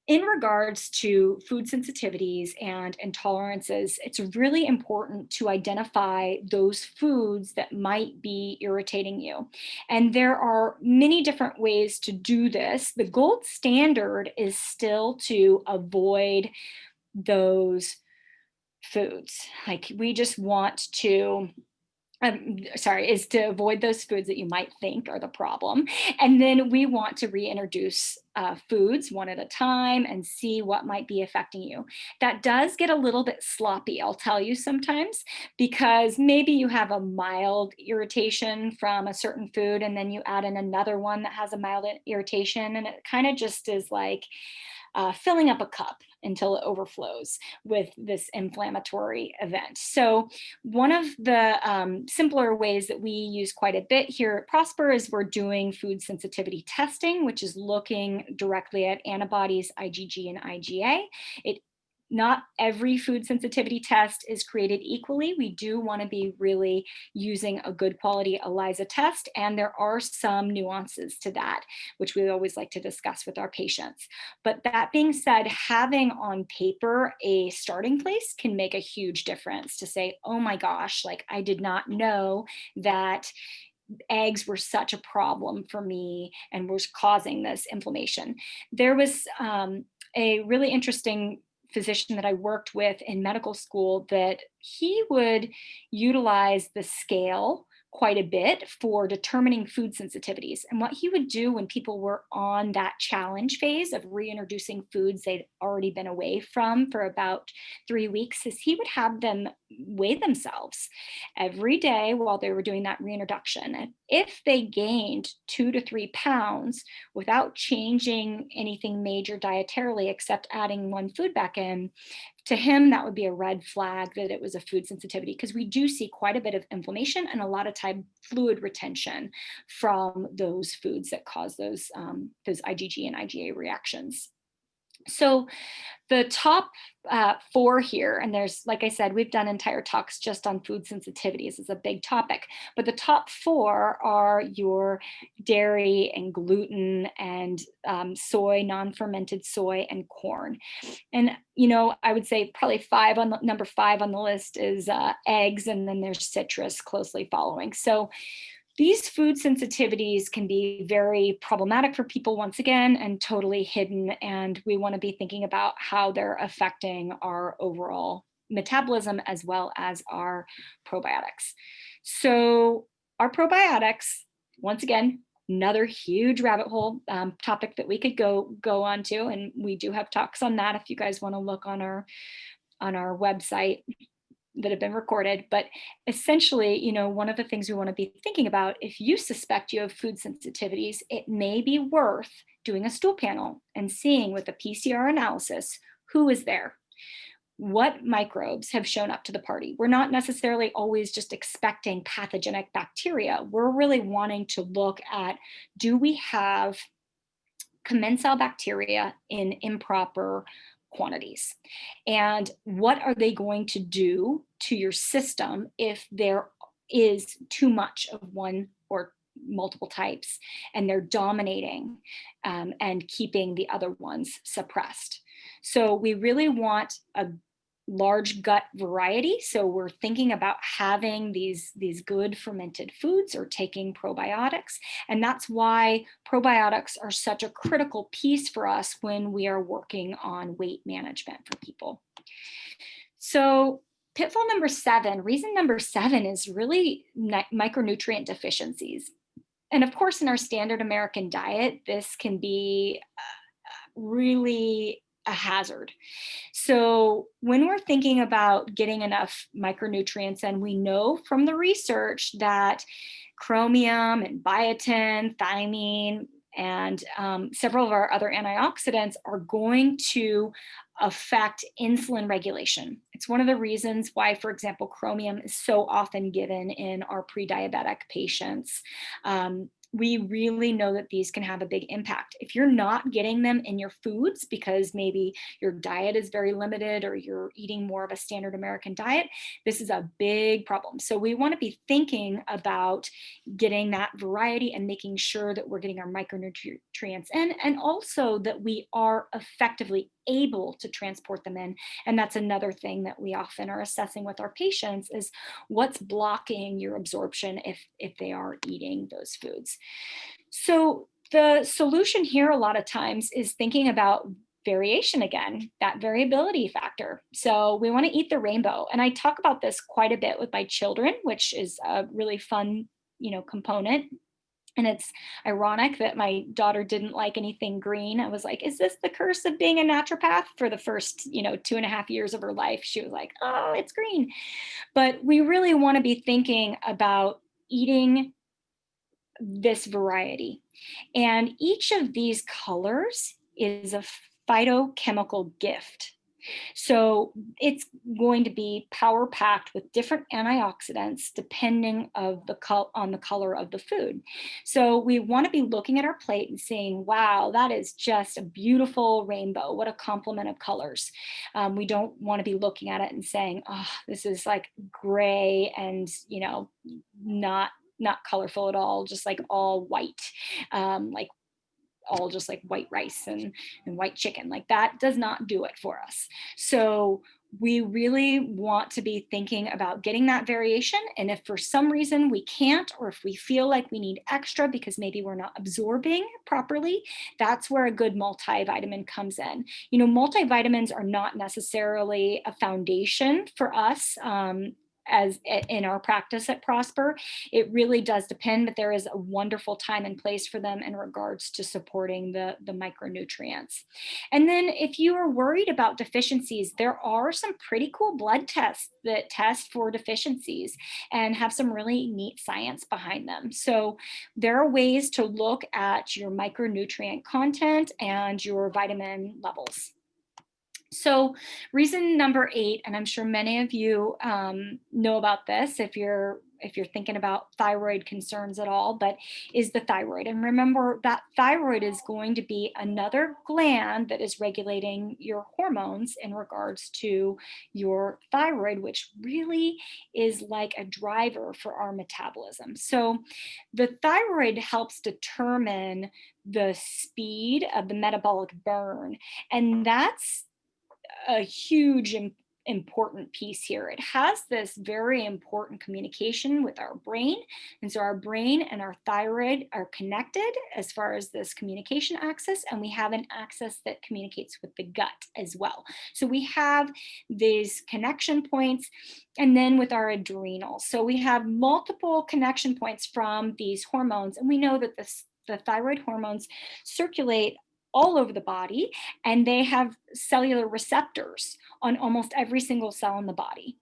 in regards to food sensitivities and intolerances, it's really important to identify those foods that might be irritating you. And there are many different ways to do this. The gold standard is still to avoid those foods. Like we just want to is to avoid those foods that you might think are the problem. And then we want to reintroduce foods one at a time and see what might be affecting you. That does get a little bit sloppy, I'll tell you sometimes, because maybe you have a mild irritation from a certain food and then you add in another one that has a mild irritation. And it kind of just is like filling up a cup until it overflows with this inflammatory event. So one of the simpler ways that we use quite a bit here at Prosper is we're doing food sensitivity testing, which is looking directly at antibodies, IgG and IgA. Not every food sensitivity test is created equally. We do want to be really using a good quality ELISA test, and there are some nuances to that, which we always like to discuss with our patients. But that being said, having on paper a starting place can make a huge difference to say, oh my gosh, like I did not know that eggs were such a problem for me and was causing this inflammation. There was a really interesting physician that I worked with in medical school that he would utilize the scale quite a bit for determining food sensitivities. And what he would do when people were on that challenge phase of reintroducing foods they'd already been away from for about 3 weeks is he would have them weigh themselves every day while they were doing that reintroduction. And if they gained 2 to 3 pounds without changing anything major dietarily except adding one food back in, to him, that would be a red flag that it was a food sensitivity, because we do see quite a bit of inflammation and a lot of time fluid retention from those foods that cause those IgG and IgA reactions. So the top 4 here, and there's, like I said, we've done entire talks just on food sensitivities. It's a big topic, but the top 4 are your dairy and gluten and soy, non-fermented soy, and corn. And, I would say probably number 5 on the list is eggs, and then there's citrus closely following. So these food sensitivities can be very problematic for people, once again, and totally hidden. And we want to be thinking about how they're affecting our overall metabolism as well as our probiotics. So our probiotics, once again, another huge rabbit hole topic that we could go on to. And we do have talks on that if you guys want to look on our website that have been recorded. But essentially, one of the things we want to be thinking about, if you suspect you have food sensitivities, it may be worth doing a stool panel and seeing with a PCR analysis who is there, what microbes have shown up to the party. We're not necessarily always just expecting pathogenic bacteria. We're really wanting to look at, do we have commensal bacteria in improper quantities? And what are they going to do to your system if there is too much of one or multiple types and they're dominating and keeping the other ones suppressed? So we really want a large gut variety. So we're thinking about having these good fermented foods or taking probiotics. And that's why probiotics are such a critical piece for us when we are working on weight management for people. So pitfall number 7, reason number 7 is really micronutrient deficiencies. And of course, in our standard American diet, this can be really a hazard. So when we're thinking about getting enough micronutrients, and we know from the research that chromium and biotin, thiamine, and several of our other antioxidants are going to affect insulin regulation. It's one of the reasons why, for example, chromium is so often given in our pre-diabetic patients. We really know that these can have a big impact. If you're not getting them in your foods because maybe your diet is very limited or you're eating more of a standard American diet, this is a big problem. So we want to be thinking about getting that variety and making sure that we're getting our micronutrients in, and also that we are effectively able to transport them in. And that's another thing that we often are assessing with our patients is what's blocking your absorption if they are eating those foods. So the solution here a lot of times is thinking about variation again, that variability factor. So we want to eat the rainbow. And I talk about this quite a bit with my children, which is a really fun, component. And it's ironic that my daughter didn't like anything green. I was like, is this the curse of being a naturopath? For the first, 2.5 years of her life, she was like, oh, it's green. But we really want to be thinking about eating this variety. And each of these colors is a phytochemical gift. So it's going to be power packed with different antioxidants depending on the color of the food. So we want to be looking at our plate and saying, wow, that is just a beautiful rainbow. What a complement of colors. We don't want to be looking at it and saying, oh, this is like gray and, not colorful at all, just like all white, like all just like white rice and white chicken. Like that does not do it for us. So we really want to be thinking about getting that variation. And if for some reason we can't, or if we feel like we need extra because maybe we're not absorbing properly, that's where a good multivitamin comes in. Multivitamins are not necessarily a foundation for us. As in our practice at Prosper, it really does depend, but there is a wonderful time and place for them in regards to supporting the micronutrients. And then if you are worried about deficiencies, there are some pretty cool blood tests that test for deficiencies and have some really neat science behind them. So there are ways to look at your micronutrient content and your vitamin levels. So reason number 8, and I'm sure many of you know about this if you're thinking about thyroid concerns at all, but is the thyroid. And remember that thyroid is going to be another gland that is regulating your hormones in regards to your thyroid, which really is like a driver for our metabolism. So the thyroid helps determine the speed of the metabolic burn, and that's a huge important piece here. It has this very important communication with our brain. And so our brain and our thyroid are connected as far as this communication axis, and we have an axis that communicates with the gut as well. So we have these connection points, and then with our adrenals. So we have multiple connection points from these hormones, and we know that the thyroid hormones circulate all over the body, and they have cellular receptors on almost every single cell in the body.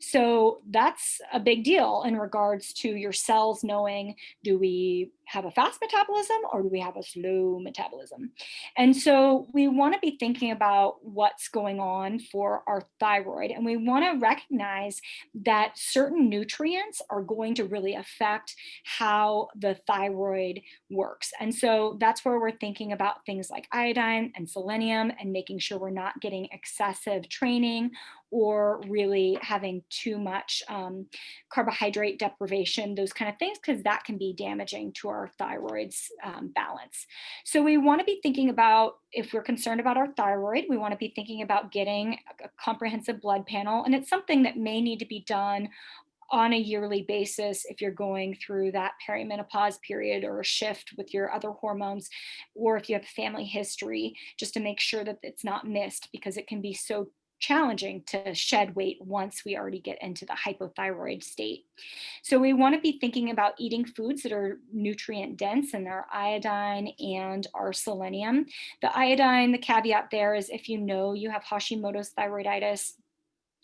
So that's a big deal in regards to your cells knowing, do we have a fast metabolism or do we have a slow metabolism? And so we want to be thinking about what's going on for our thyroid, and we want to recognize that certain nutrients are going to really affect how the thyroid works. And so that's where we're thinking about things like iodine and selenium and making sure sure we're not getting excessive training or really having too much carbohydrate deprivation, those kind of things, because that can be damaging to our thyroid's balance. So we want to be thinking about, if we're concerned about our thyroid, we want to be thinking about getting a comprehensive blood panel. And it's something that may need to be done on a yearly basis if you're going through that perimenopause period or a shift with your other hormones, or if you have family history, just to make sure that it's not missed, because it can be so challenging to shed weight once we already get into the hypothyroid state. So we want to be thinking about eating foods that are nutrient dense in their iodine and our selenium. The iodine, the caveat there is if you know you have Hashimoto's thyroiditis,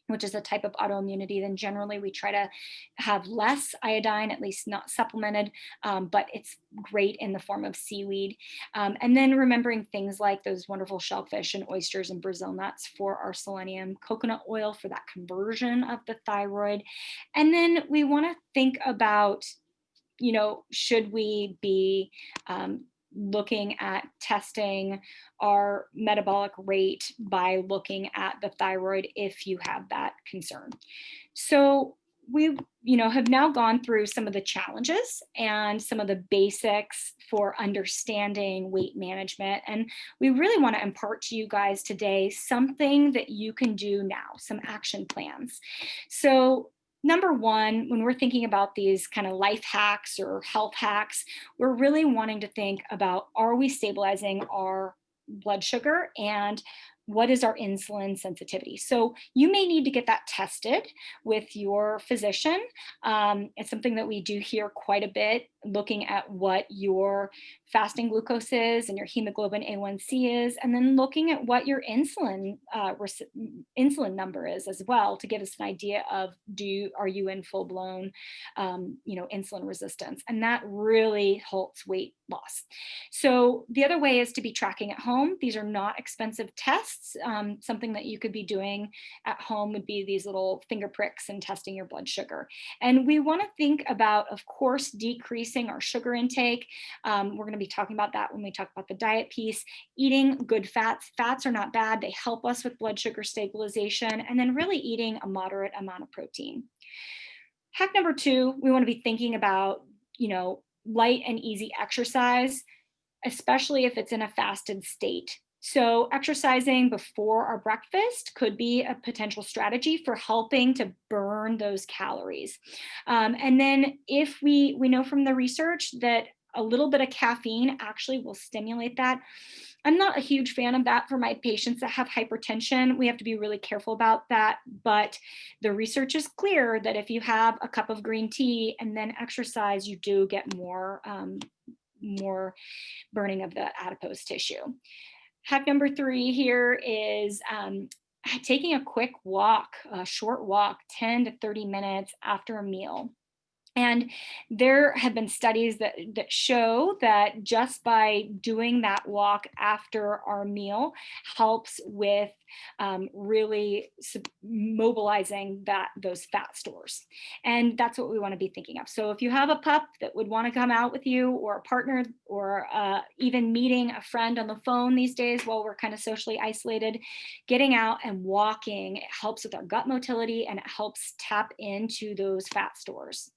which is a type of autoimmunity, then generally we try to have less iodine, at least not supplemented, but it's great in the form of seaweed. And then remembering things like those wonderful shellfish and oysters and Brazil nuts for our selenium, coconut oil for that conversion of the thyroid. And then we want to think about, should we be looking at testing our metabolic rate by looking at the thyroid if you have that concern. So we have now gone through some of the challenges and some of the basics for understanding weight management, and we really want to impart to you guys today something that you can do now, some action plans. So number one, when we're thinking about these kind of life hacks or health hacks, we're really wanting to think about, are we stabilizing our blood sugar, and what is our insulin sensitivity? So you may need to get that tested with your physician. It's something that we do here quite a bit, looking at what your fasting glucose is and your hemoglobin A1C is, and then looking at what your insulin number is as well, to give us an idea of, are you in full blown insulin resistance, and that really halts weight loss. So the other way is to be tracking at home. These are not expensive tests. Something that you could be doing at home would be these little finger pricks and testing your blood sugar. And we want to think about, of course, decreasing our sugar intake. We're going to be talking about that when we talk about the diet piece. Eating good fats. Fats are not bad. They help us with blood sugar stabilization. And then really eating a moderate amount of protein. Hack number two, we want to be thinking about, light and easy exercise, especially if it's in a fasted state. So exercising before our breakfast could be a potential strategy for helping to burn those calories. And then if we know from the research that a little bit of caffeine actually will stimulate that. I'm not a huge fan of that for my patients that have hypertension. We have to be really careful about that. But the research is clear that if you have a cup of green tea and then exercise, you do get more burning of the adipose tissue. Hack number three here is taking a quick walk, a short walk, 10 to 30 minutes after a meal. And there have been studies that show that just by doing that walk after our meal helps with really mobilizing those fat stores. And that's what we want to be thinking of. So if you have a pup that would want to come out with you, or a partner, or even meeting a friend on the phone these days while we're kind of socially isolated, getting out and walking, it helps with our gut motility and it helps tap into those fat stores.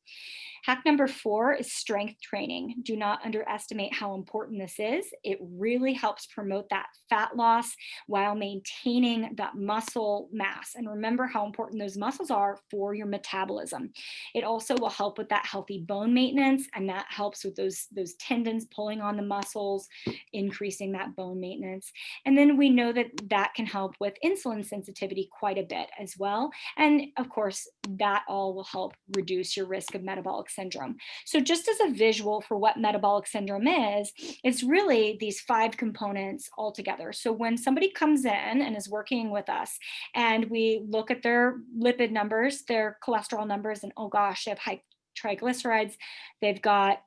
Hack number 4 is strength training. Do not underestimate how important this is. It really helps promote that fat loss while maintaining that muscle mass. And remember how important those muscles are for your metabolism. It also will help with that healthy bone maintenance, and that helps with those tendons pulling on the muscles, increasing that bone maintenance. And then we know that that can help with insulin sensitivity quite a bit as well. And of course, that all will help reduce your risk of metabolic syndrome. So just as a visual for what metabolic syndrome is, it's really these 5 components all together. So when somebody comes in and is working with us and we look at their lipid numbers, their cholesterol numbers, and oh gosh, they have high triglycerides, they've got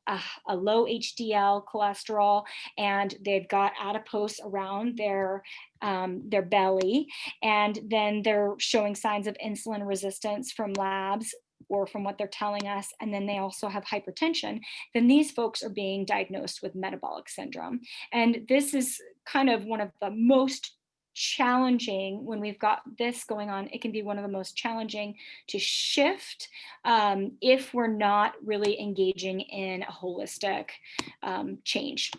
a low HDL cholesterol, and they've got adipose around their belly, and then they're showing signs of insulin resistance from labs or from what they're telling us, and then they also have hypertension, then these folks are being diagnosed with metabolic syndrome. And this is kind of one of the most challenging when we've got this going on. It can be one of the most challenging to shift if we're not really engaging in a holistic change.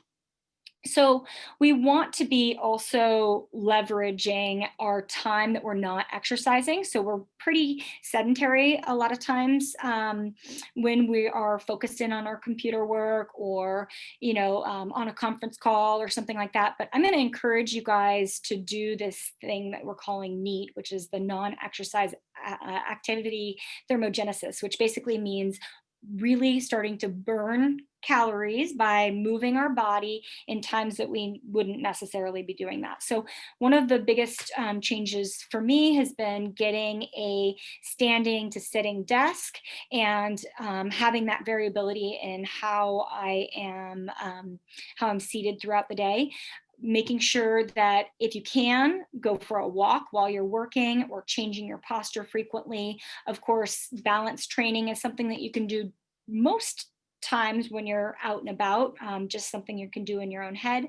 So we want to be also leveraging our time that we're not exercising. So we're pretty sedentary a lot of times when we are focused in on our computer work or, on a conference call or something like that. But I'm going to encourage you guys to do this thing that we're calling NEAT, which is the non-exercise activity thermogenesis, which basically means really starting to burn calories by moving our body in times that we wouldn't necessarily be doing that. So one of the biggest changes for me has been getting a standing to sitting desk and having that variability in how I'm seated throughout the day. Making sure that if you can, go for a walk while you're working or changing your posture frequently. Of course, balance training is something that you can do most times when you're out and about, just something you can do in your own head.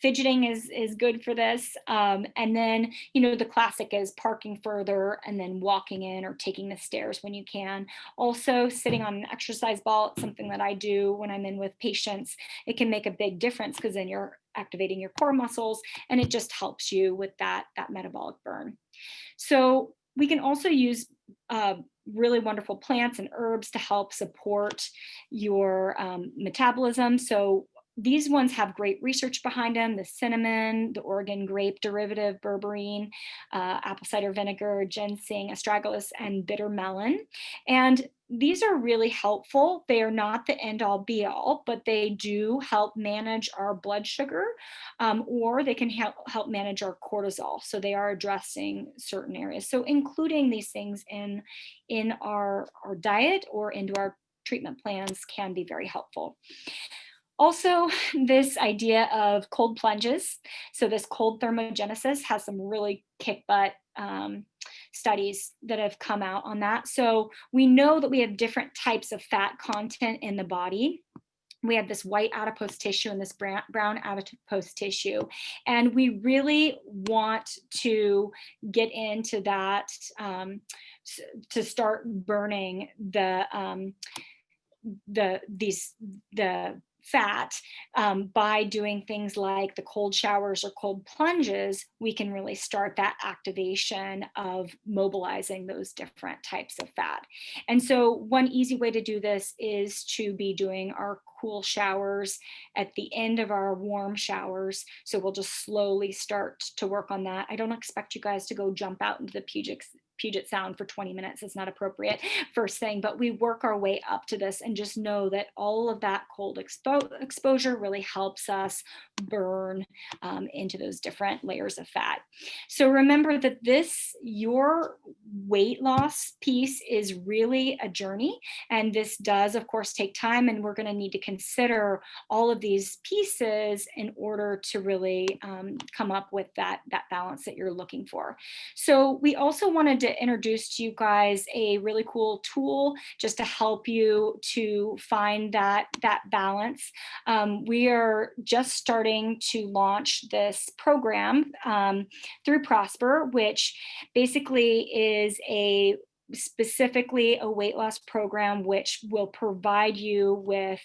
Fidgeting is good for this. And then, the classic is parking further and then walking in or taking the stairs when you can. Also, sitting on an exercise ball, it's something that I do when I'm in with patients. It can make a big difference because then you're activating your core muscles and it just helps you with that metabolic burn. So we can also use really wonderful plants and herbs to help support your metabolism. So these ones have great research behind them: the cinnamon, the Oregon grape derivative, berberine, apple cider vinegar, ginseng, astragalus, and bitter melon. And these are really helpful. They are not the end all be all, but they do help manage our blood sugar, or they can help manage our cortisol. So they are addressing certain areas. So including these things in our diet or into our treatment plans can be very helpful. Also, this idea of cold plunges. So this cold thermogenesis has some really kick butt studies that have come out on that. So we know that we have different types of fat content in the body. We have this white adipose tissue and this brown adipose tissue. And we really want to get into that to start burning the fat by doing things like the cold showers or cold plunges. We can really start that activation of mobilizing those different types of fat. And so one easy way to do this is to be doing our cool showers at the end of our warm showers. So we'll just slowly start to work on that. I don't expect you guys to go jump out into the Puget Sound for 20 minutes. It's not appropriate first thing, but we work our way up to this and just know that all of that cold exposure really helps us burn into those different layers of fat. So remember that your weight loss piece is really a journey, and this does of course take time, and we're going to need to consider all of these pieces in order to really come up with that balance that you're looking for. So we also wanted to introduce to you guys a really cool tool just to help you to find that balance. We are just starting to launch this program through Prosper, which basically is specifically a weight loss program which will provide you with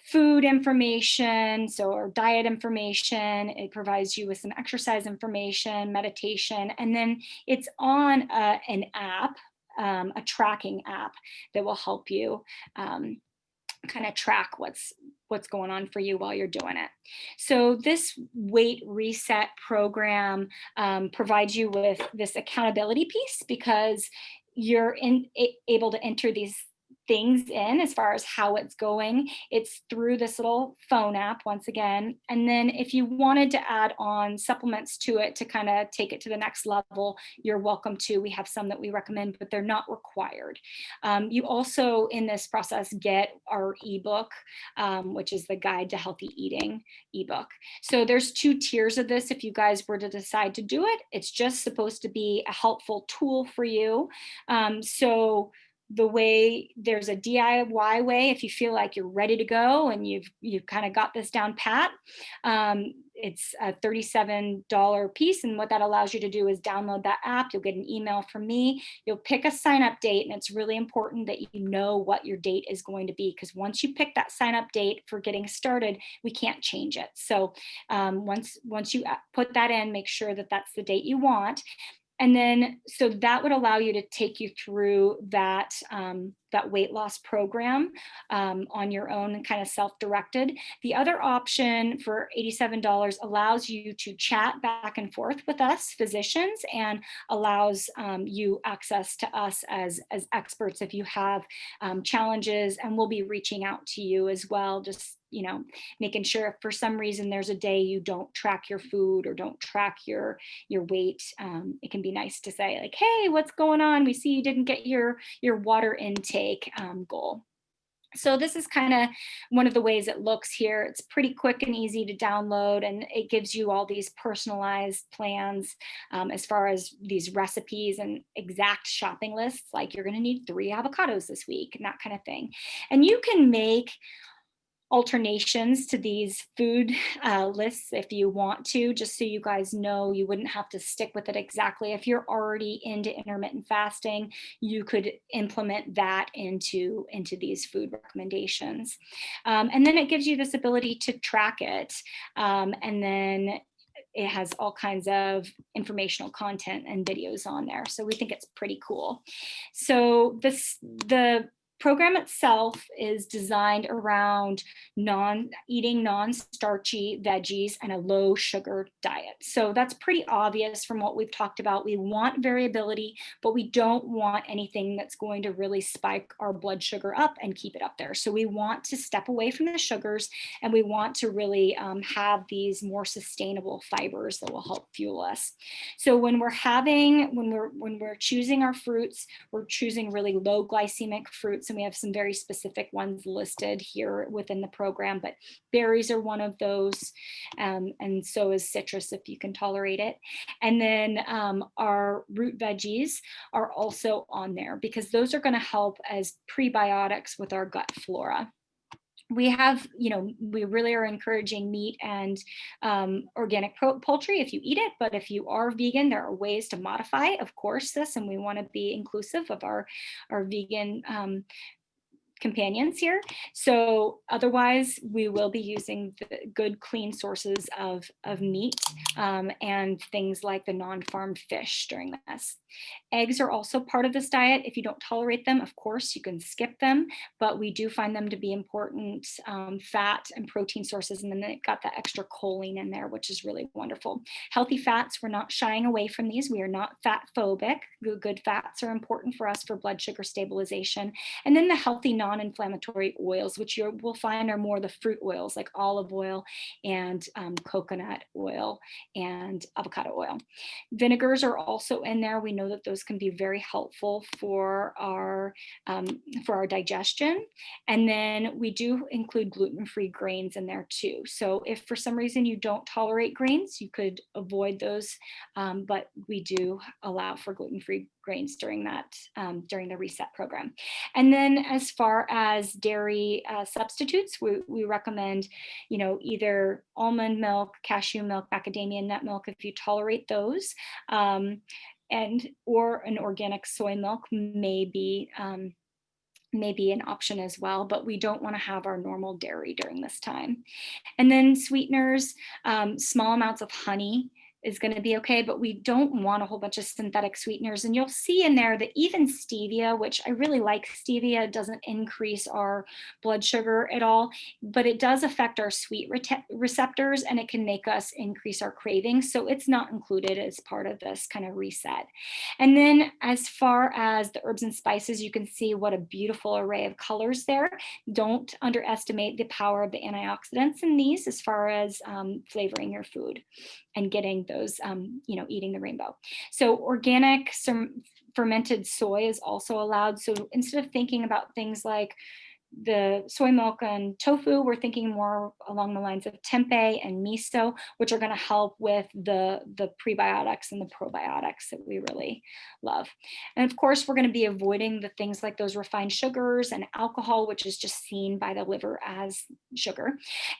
food information, or diet information. It provides you with some exercise information, meditation, and then it's on an app, a tracking app that will help you kind of track what's going on for you while you're doing it. So this weight reset program provides you with this accountability piece because you're able to enter these things in as far as how it's going. It's through this little phone app once again. And then if you wanted to add on supplements to it to kind of take it to the next level, you're welcome to. We have some that we recommend, but they're not required. You also in this process get our ebook, which is the Guide to Healthy Eating ebook. So there's 2 tiers of this. If you guys were to decide to do it, it's just supposed to be a helpful tool for you. So the way there's a DIY way, if you feel like you're ready to go and you've kind of got this down pat. It's a $37 piece, and what that allows you to do is download that app. You'll get an email from me. You'll pick a sign up date, and it's really important that you know what your date is going to be, because once you pick that sign up date for getting started, we can't change it. So once you put that in, make sure that that's the date you want. And then, so that would allow you to take you through that that weight loss program on your own and kind of self-directed. The other option for $87 allows you to chat back and forth with us physicians, and allows you access to us as experts if you have challenges, and we'll be reaching out to you as well, just making sure if for some reason there's a day you don't track your food or don't track your weight, it can be nice to say like, hey, what's going on? We see you didn't get your water intake goal. So this is kind of one of the ways it looks here. It's pretty quick and easy to download, and it gives you all these personalized plans as far as these recipes and exact shopping lists, like you're going to need 3 avocados this week and that kind of thing. And you can make alternations to these food lists if you want to, just so you guys know. You wouldn't have to stick with it exactly. If you're already into intermittent fasting, you could implement that into these food recommendations. And then it gives you this ability to track it. And then it has all kinds of informational content and videos on there. So we think it's pretty cool. So the program itself is designed around eating non-starchy veggies and a low sugar diet. So that's pretty obvious from what we've talked about. We want variability, but we don't want anything that's going to really spike our blood sugar up and keep it up there. So we want to step away from the sugars, and we want to really have these more sustainable fibers that will help fuel us. So when we're choosing our fruits, we're choosing really low glycemic fruits, and we have some very specific ones listed here within the program, but berries are one of those, and so is citrus if you can tolerate it. And then our root veggies are also on there, because those are going to help as prebiotics with our gut flora. We have, we really are encouraging meat and organic poultry if you eat it. But if you are vegan, there are ways to modify, of course, this, and we want to be inclusive of our vegan companions here. So otherwise, we will be using the good, clean sources of meat and things like the non-farmed fish during this. Eggs are also part of this diet. If you don't tolerate them, of course, you can skip them, but we do find them to be important fat and protein sources. And then they've got that extra choline in there, which is really wonderful. Healthy fats, we're not shying away from these. We are not fat phobic. Good fats are important for us for blood sugar stabilization. And then the healthy non-inflammatory oils, which you will find are more the fruit oils like olive oil and coconut oil and avocado oil. Vinegars are also in there. We know that those can be very helpful for our digestion. And then we do include gluten-free grains in there too. So if for some reason you don't tolerate grains, you could avoid those, but we do allow for gluten-free grains during the reset program. And then as far as dairy substitutes, we recommend, either almond milk, cashew milk, macadamia nut milk if you tolerate those, or an organic soy milk may be an option as well, but we don't want to have our normal dairy during this time. And then sweeteners, small amounts of honey is going to be okay, but we don't want a whole bunch of synthetic sweeteners. And you'll see in there that even stevia, which I really like stevia, doesn't increase our blood sugar at all, but it does affect our sweet receptors, and it can make us increase our cravings. So it's not included as part of this kind of reset. And then as far as the herbs and spices, you can see what a beautiful array of colors there. Don't underestimate the power of the antioxidants in these as far as flavoring your food and getting those, eating the rainbow. So organic, some fermented soy is also allowed. So instead of thinking about things like the soy milk and tofu, we're thinking more along the lines of tempeh and miso, which are going to help with the prebiotics and the probiotics that we really love. And of course, we're going to be avoiding the things like those refined sugars and alcohol, which is just seen by the liver as sugar.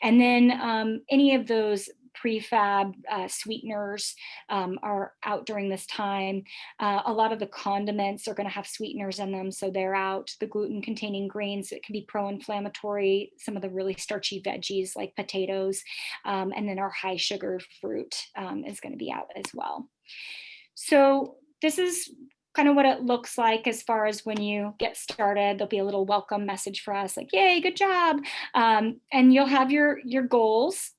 And then any of those prefab sweeteners are out during this time. A lot of the condiments are going to have sweeteners in them, so they're out. The gluten-containing grains, it can be pro-inflammatory. Some of the really starchy veggies like potatoes, and then our high sugar fruit is going to be out as well. So this is kind of what it looks like as far as when you get started. There'll be a little welcome message for us, like, yay, good job. And you'll have your goals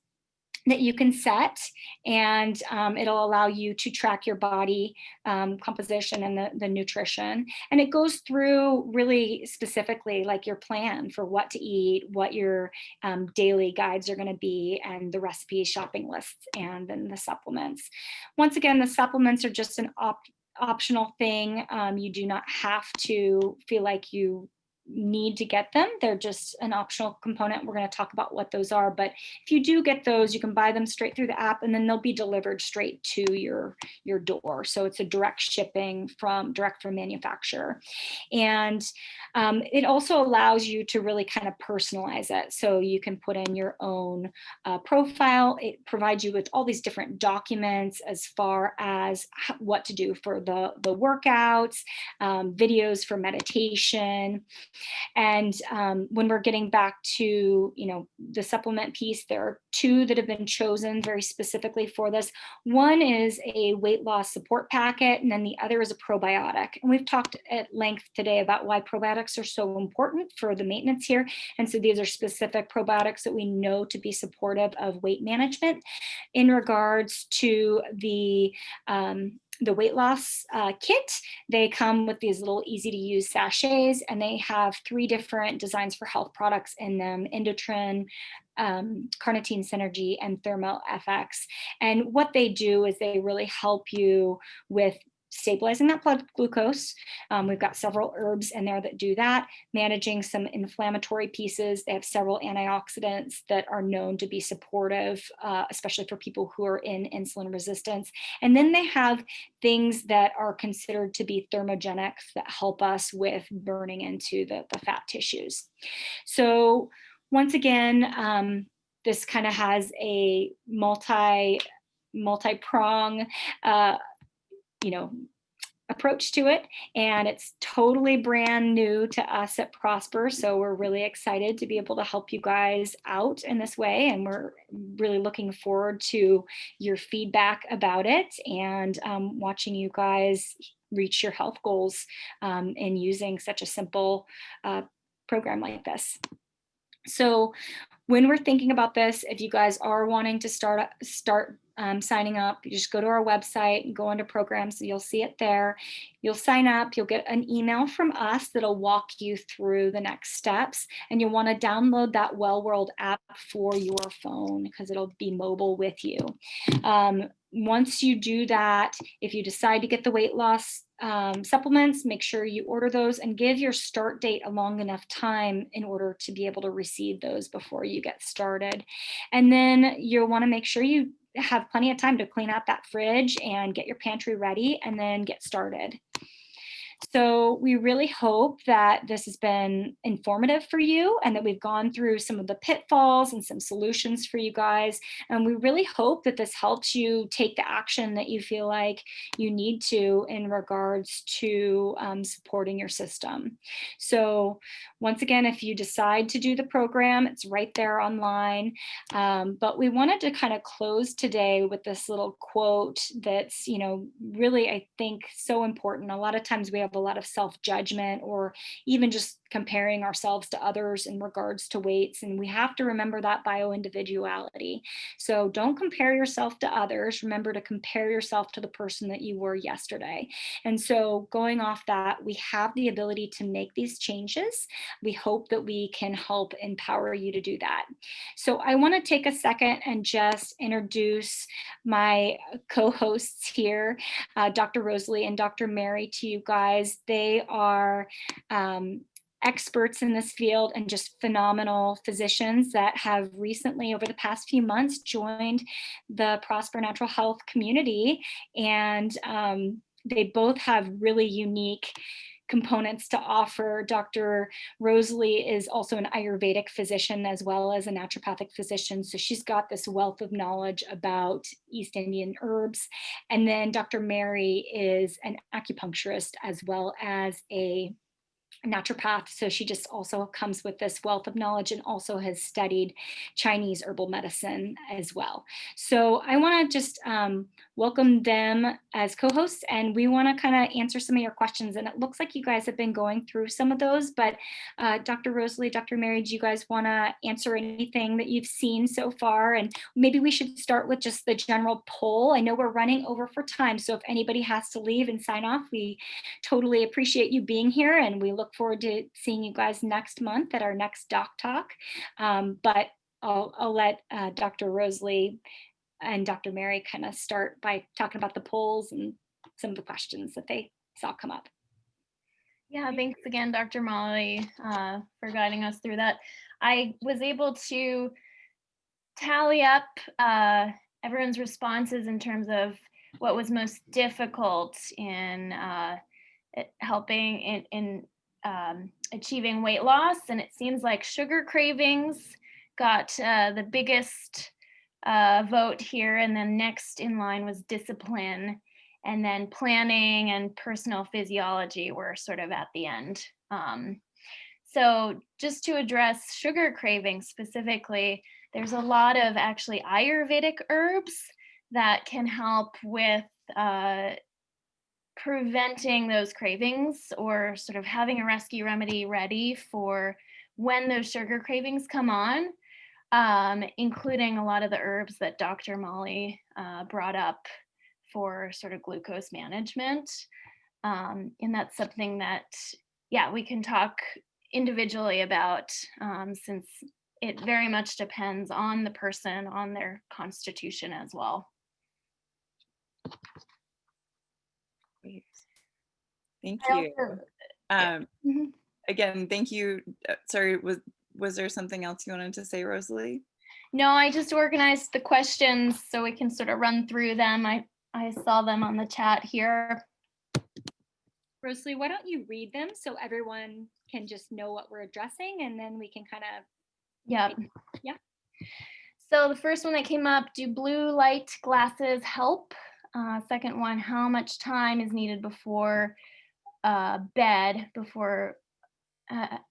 that you can set, and it'll allow you to track your body composition and the nutrition. And it goes through really specifically like your plan for what to eat, what your daily guides are going to be, and the recipe shopping lists, and then the supplements. Once again, the supplements are just an optional thing. You do not have to feel like you need to get them. They're just an optional component. We're going to talk about what those are, but if you do get those, you can buy them straight through the app, and then they'll be delivered straight to your door. So it's a direct shipping direct from manufacturer. And it also allows you to really kind of personalize it. So you can put in your own profile. It provides you with all these different documents as far as what to do for the workouts, videos for meditation. And when we're getting back to, the supplement piece, there are two that have been chosen very specifically for this. One is a weight loss support packet, and then the other is a probiotic. And we've talked at length today about why probiotics are so important for the maintenance here. And so these are specific probiotics that we know to be supportive of weight management. In regards to the weight loss kit, they come with these little easy to use sachets, and they have 3 different designs for health products in them: Endotrin, Carnitine Synergy, and Thermo FX. And what they do is they really help you with stabilizing that blood glucose. We've got several herbs in there that do that, managing some inflammatory pieces. They have several antioxidants that are known to be supportive, especially for people who are in insulin resistance. And then they have things that are considered to be thermogenic that help us with burning into the fat tissues. So once again, this kind of has a multi-prong approach to it, and it's totally brand new to us at Prosper. So we're really excited to be able to help you guys out in this way, and we're really looking forward to your feedback about it, and watching you guys reach your health goals in using such a simple program like this. So when we're thinking about this, if you guys are wanting to start signing up, you just go to our website and go into programs, and you'll see it there. You'll sign up, you'll get an email from us that'll walk you through the next steps, and you'll want to download that WellWorld app for your phone because it'll be mobile with you. Once you do that, if you decide to get the weight loss supplements, make sure you order those and give your start date a long enough time in order to be able to receive those before you get started. And then you'll want to make sure you have plenty of time to clean out that fridge and get your pantry ready and then get started. So we really hope that this has been informative for you, and that we've gone through some of the pitfalls and some solutions for you guys. And we really hope that this helps you take the action that you feel like you need to in regards to supporting your system. So once again, if you decide to do the program, it's right there online. But we wanted to kind of close today with this little quote that's, really, I think, so important. A lot of times we have a lot of self-judgment, or even just comparing ourselves to others in regards to weights. And we have to remember that bio-individuality. So don't compare yourself to others. Remember to compare yourself to the person that you were yesterday. And so going off that, we have the ability to make these changes. We hope that we can help empower you to do that. So I want to take a second and just introduce my co-hosts here, Dr. Rosalie and Dr. Mary, to you guys. They are experts in this field and just phenomenal physicians that have recently, over the past few months, joined the Prosper Natural Health community. And they both have really unique components to offer. Dr. Rosalie is also an Ayurvedic physician as well as a naturopathic physician. So she's got this wealth of knowledge about East Indian herbs. And then Dr. Mary is an acupuncturist as well as a naturopath. So she just also comes with this wealth of knowledge and also has studied Chinese herbal medicine as well. So I want to just welcome them as co-hosts, and we want to kind of answer some of your questions. And it looks like you guys have been going through some of those, but Dr. Rosalie, Dr. Mary, do you guys want to answer anything that you've seen so far? And maybe we should start with just the general poll. I know we're running over for time, so if anybody has to leave and sign off, we totally appreciate you being here, and we look forward to seeing you guys next month at our next DocTalk. But I'll let Dr. Rosalie and Dr. Mary kind of start by talking about the polls and some of the questions that they saw come up. Yeah, thanks again, Dr. Molly, for guiding us through that. I was able to tally up everyone's responses in terms of what was most difficult in helping in achieving weight loss. And it seems like sugar cravings got the biggest vote here. And then next in line was discipline. And then planning and personal physiology were sort of at the end. So just to address sugar cravings specifically, there's a lot of actually Ayurvedic herbs that can help with preventing those cravings, or sort of having a rescue remedy ready for when those sugar cravings come on, including a lot of the herbs that Dr. Molly brought up for sort of glucose management. And that's something that, yeah, we can talk individually about, since it very much depends on the person, on their constitution as well. Great. Thank you. Again, thank you. Sorry, was there something else you wanted to say, Rosalie? No, I just organized the questions so we can sort of run through them. I saw them on the chat here. Rosalie, why don't you read them so everyone can just know what we're addressing, and then we can kind of. Yeah. So the first one that came up, do blue light glasses help? Second one, how much time is needed before bed,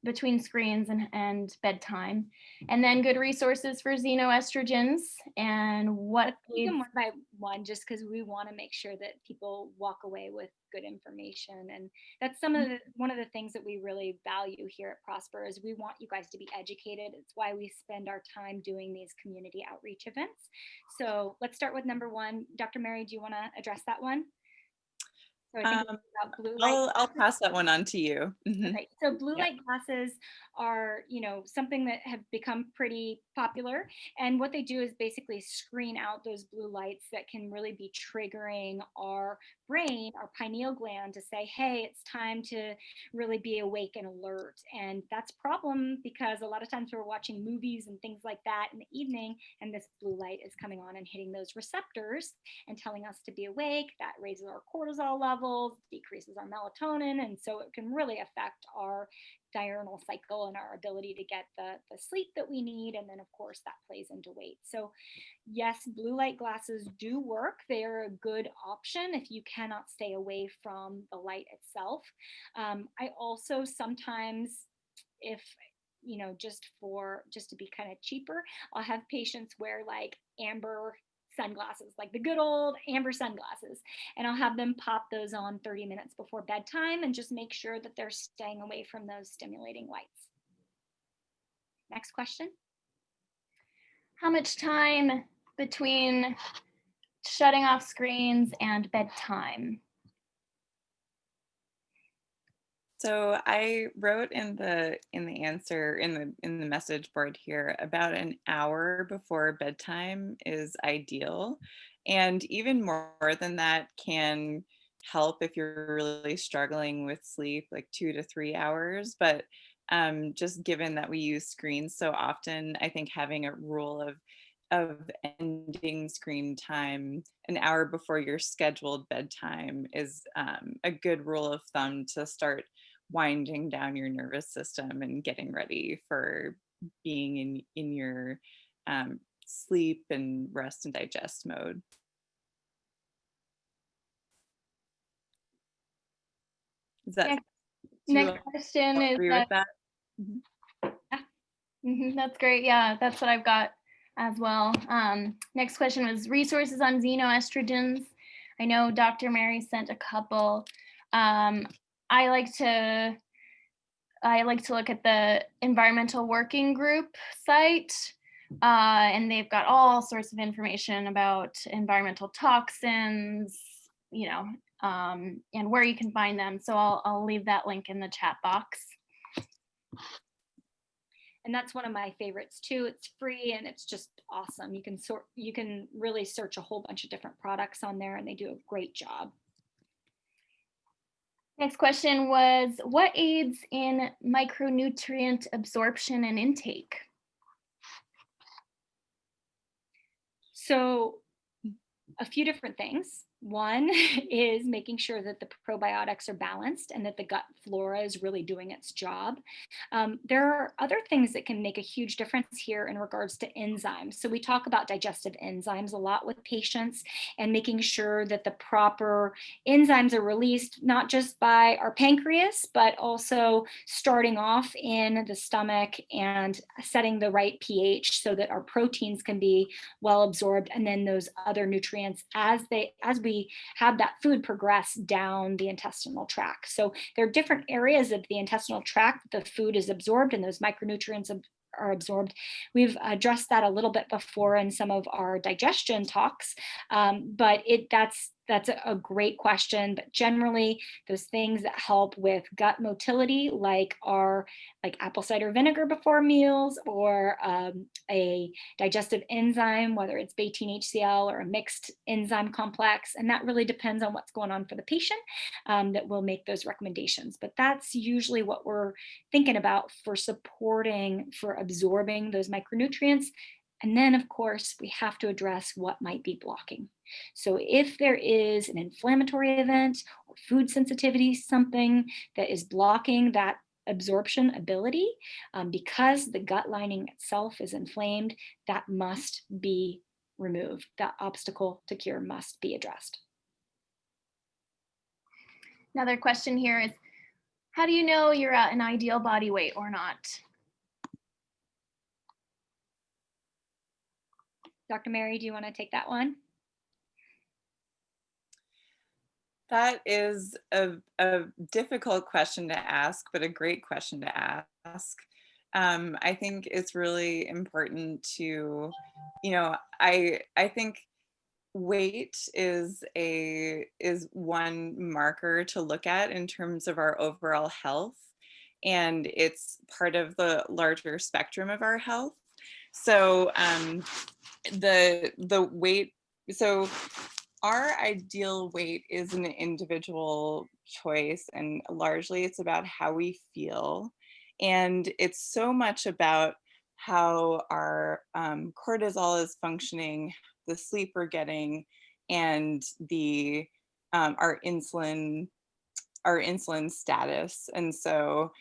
between screens and bedtime? And then good resources for xenoestrogens, and what we can one by one, just because we want to make sure that people walk away with good information. And that's one of the things that we really value here at Prosper is we want you guys to be educated. It's why we spend our time doing these community outreach events. So let's start with number one. Dr. Mary, do you want to address that one? So I think about blue light. I'll pass that one on to you. Okay, so blue light glasses are, something that have become pretty popular. And what they do is basically screen out those blue lights that can really be triggering our brain, our pineal gland, to say, hey, it's time to really be awake and alert. And that's a problem because a lot of times we're watching movies and things like that in the evening, and this blue light is coming on and hitting those receptors and telling us to be awake. That raises our cortisol levels, decreases our melatonin, and so it can really affect our diurnal cycle and our ability to get the sleep that we need. And then, of course, that plays into weight. So yes, blue light glasses do work. They're a good option if you cannot stay away from the light itself. I also sometimes, if just to be kind of cheaper, I'll have patients wear like amber sunglasses, like the good old amber sunglasses, and I'll have them pop those on 30 minutes before bedtime and just make sure that they're staying away from those stimulating lights. Next question. How much time between shutting off screens and bedtime? So I wrote in the answer in the message board here, about an hour before bedtime is ideal, and even more than that can help if you're really struggling with sleep, like 2 to 3 hours. But just given that we use screens so often. I think having a rule of ending screen time an hour before your scheduled bedtime is a good rule of thumb to start winding down your nervous system and getting ready for being in your sleep and rest and digest mode. Is that do you Next question is agree with that? Mhm. that's great. Yeah, that's what I've got as well. Next question was resources on xenoestrogens. I know Dr. Mary sent a couple. I like to look at the Environmental Working Group site, and they've got all sorts of information about environmental toxins, and where you can find them. So I'll leave that link in the chat box. And that's one of my favorites too. It's free and it's just awesome. You can really search a whole bunch of different products on there and they do a great job. Next question was, what aids in micronutrient absorption and intake? So a few different things. One is making sure that the probiotics are balanced and that the gut flora is really doing its job. There are other things that can make a huge difference here in regards to enzymes. So we talk about digestive enzymes a lot with patients and making sure that the proper enzymes are released, not just by our pancreas, but also starting off in the stomach and setting the right pH so that our proteins can be well absorbed, and then those other nutrients as we have that food progress down the intestinal tract. So there are different areas of the intestinal tract that the food is absorbed and those micronutrients are absorbed. We've addressed that a little bit before in some of our digestion talks, but that's a great question. But generally, those things that help with gut motility, like apple cider vinegar before meals, or a digestive enzyme, whether it's beta-HCl or a mixed enzyme complex, and that really depends on what's going on for the patient, that will make those recommendations. But that's usually what we're thinking about for supporting, for absorbing those micronutrients. And then, of course, we have to address what might be blocking. So if there is an inflammatory event or food sensitivity, something that is blocking that absorption ability, because the gut lining itself is inflamed, that must be removed. That obstacle to cure must be addressed. Another question here is, how do you know you're at an ideal body weight or not? Dr. Mary, do you want to take that one? That is a difficult question to ask, but a great question to ask. I think it's really important to, I think weight is one marker to look at in terms of our overall health, and it's part of the larger spectrum of our health. So the weight, so our ideal weight is an individual choice, and largely it's about how we feel. And it's so much about how our cortisol is functioning, the sleep we're getting, and the our insulin status. And so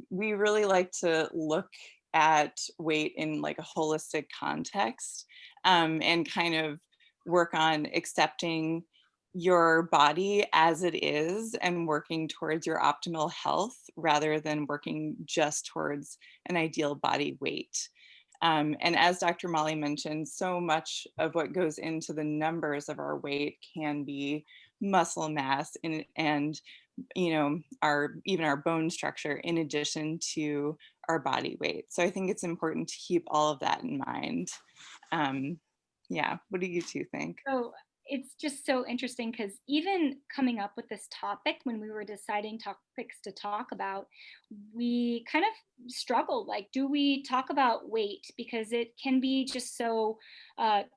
we really like to look at weight in like a holistic context, and kind of work on accepting your body as it is and working towards your optimal health rather than working just towards an ideal body weight. And as Dr. Molly mentioned, so much of what goes into the numbers of our weight can be muscle mass and even our bone structure in addition to our body weight. So I think it's important to keep all of that in mind. Yeah, what do you two think? So it's just so interesting because even coming up with this topic, when we were deciding topics to talk about, we kind of struggled. Like, do we talk about weight? Because it can be just so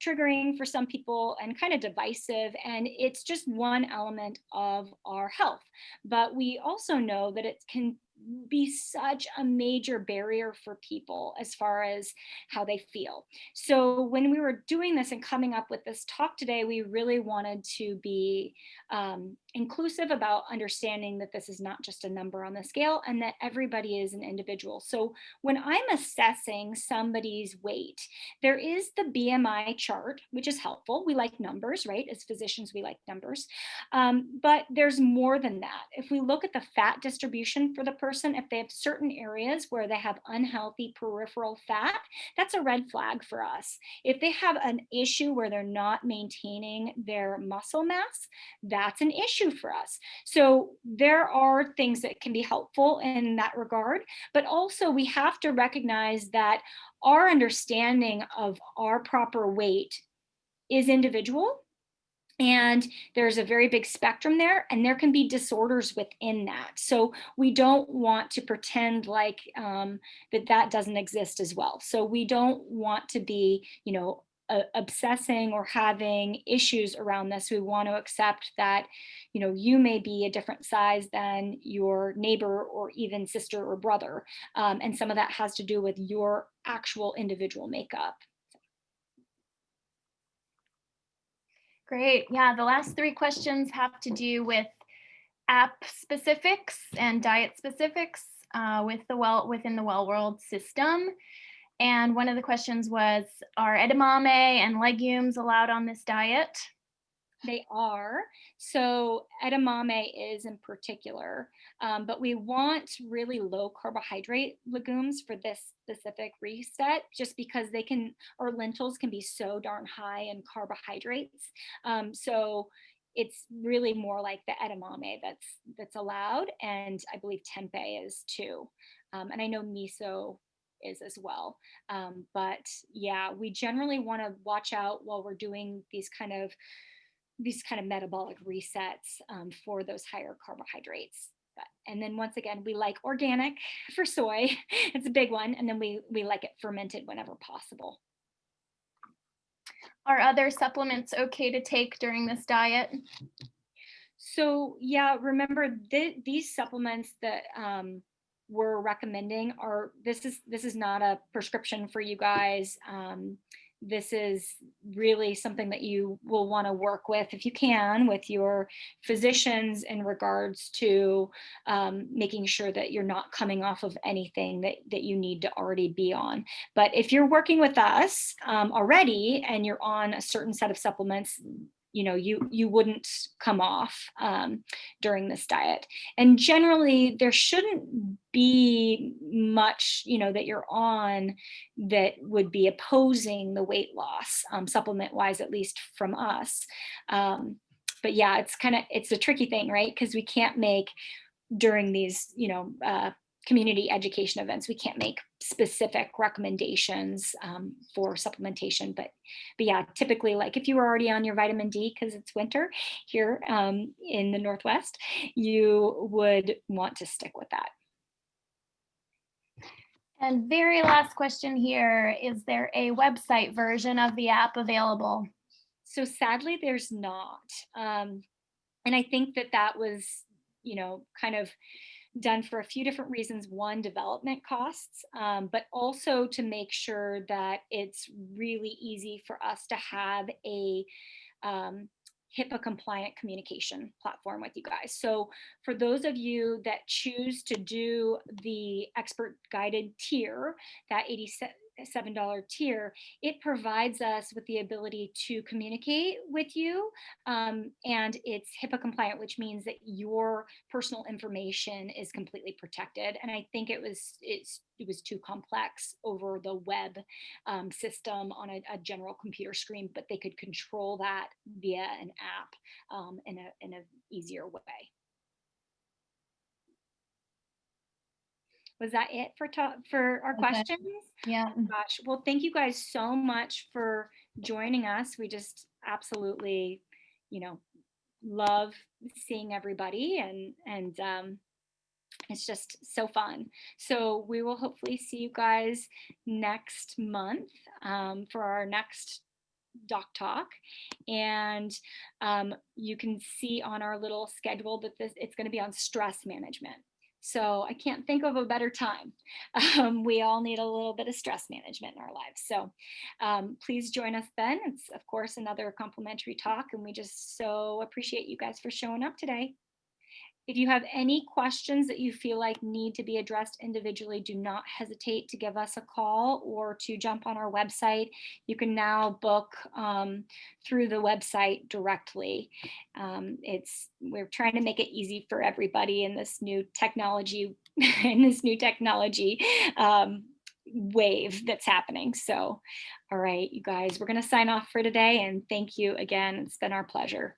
triggering for some people and kind of divisive. And it's just one element of our health. But we also know that it can be such a major barrier for people as far as how they feel. So when we were doing this and coming up with this talk today, we really wanted to be inclusive about understanding that this is not just a number on the scale and that everybody is an individual. So when I'm assessing somebody's weight, there is the BMI chart, which is helpful. We like numbers, right? As physicians, we like numbers. But there's more than that. If we look at the fat distribution for the person, if they have certain areas where they have unhealthy peripheral fat, that's a red flag for us. If they have an issue where they're not maintaining their muscle mass, that's an issue for us. So there are things that can be helpful in that regard, but also we have to recognize that our understanding of our proper weight is individual. And there's a very big spectrum there, and there can be disorders within that. So we don't want to pretend like that doesn't exist as well. So we don't want to be, obsessing or having issues around this. We want to accept that, you may be a different size than your neighbor or even sister or brother. And some of that has to do with your actual individual makeup. Great. Yeah, the last 3 questions have to do with app specifics and diet specifics within the Well World system. And one of the questions was, are edamame and legumes allowed on this diet? They are. So edamame is in particular, but we want really low carbohydrate legumes for this specific reset, just because or lentils can be so darn high in carbohydrates. So it's really more like the edamame that's allowed, and I believe tempeh is too, and I know miso is as well. But yeah, we generally want to watch out while we're doing these kind of metabolic resets for those higher carbohydrates. And then once again, we like organic for soy. It's a big one. And then we like it fermented whenever possible. Are other supplements okay to take during this diet? So yeah, remember these supplements that we're recommending this is not a prescription for you guys. This is really something that you will want to work with, if you can, with your physicians in regards to making sure that you're not coming off of anything that you need to already be on. But if you're working with us already and you're on a certain set of supplements, you wouldn't come off during this diet. And generally there shouldn't be much that you're on that would be opposing the weight loss, supplement wise, at least from us. But yeah, it's a tricky thing, right? Because we can't make, during these community education events, we can't make specific recommendations for supplementation. But yeah, typically, like if you were already on your vitamin D because it's winter here in the Northwest, you would want to stick with that. And very last question here, is there a website version of the app available? So sadly, there's not. And I think that was, kind of done for a few different reasons. One, development costs, but also to make sure that it's really easy for us to have a HIPAA compliant communication platform with you guys. So for those of you that choose to do the expert guided tier, that $87 tier, it provides us with the ability to communicate with you, and it's HIPAA compliant, which means that your personal information is completely protected. And I think it was too complex over the web system on a general computer screen, but they could control that via an app in an easier way. Was that it for our questions? Yeah. Gosh, well, thank you guys so much for joining us. We just absolutely, love seeing everybody, and it's just so fun. So we will hopefully see you guys next month for our next DocTalk, and you can see on our little schedule that it's going to be on stress management. So I can't think of a better time. We all need a little bit of stress management in our lives. So please join us then. It's, of course, another complimentary talk, and we just so appreciate you guys for showing up today. If you have any questions that you feel like need to be addressed individually, do not hesitate to give us a call or to jump on our website. You can now book through the website directly. We're trying to make it easy for everybody in this new technology wave that's happening. So, all right, you guys, we're going to sign off for today, and thank you again. It's been our pleasure.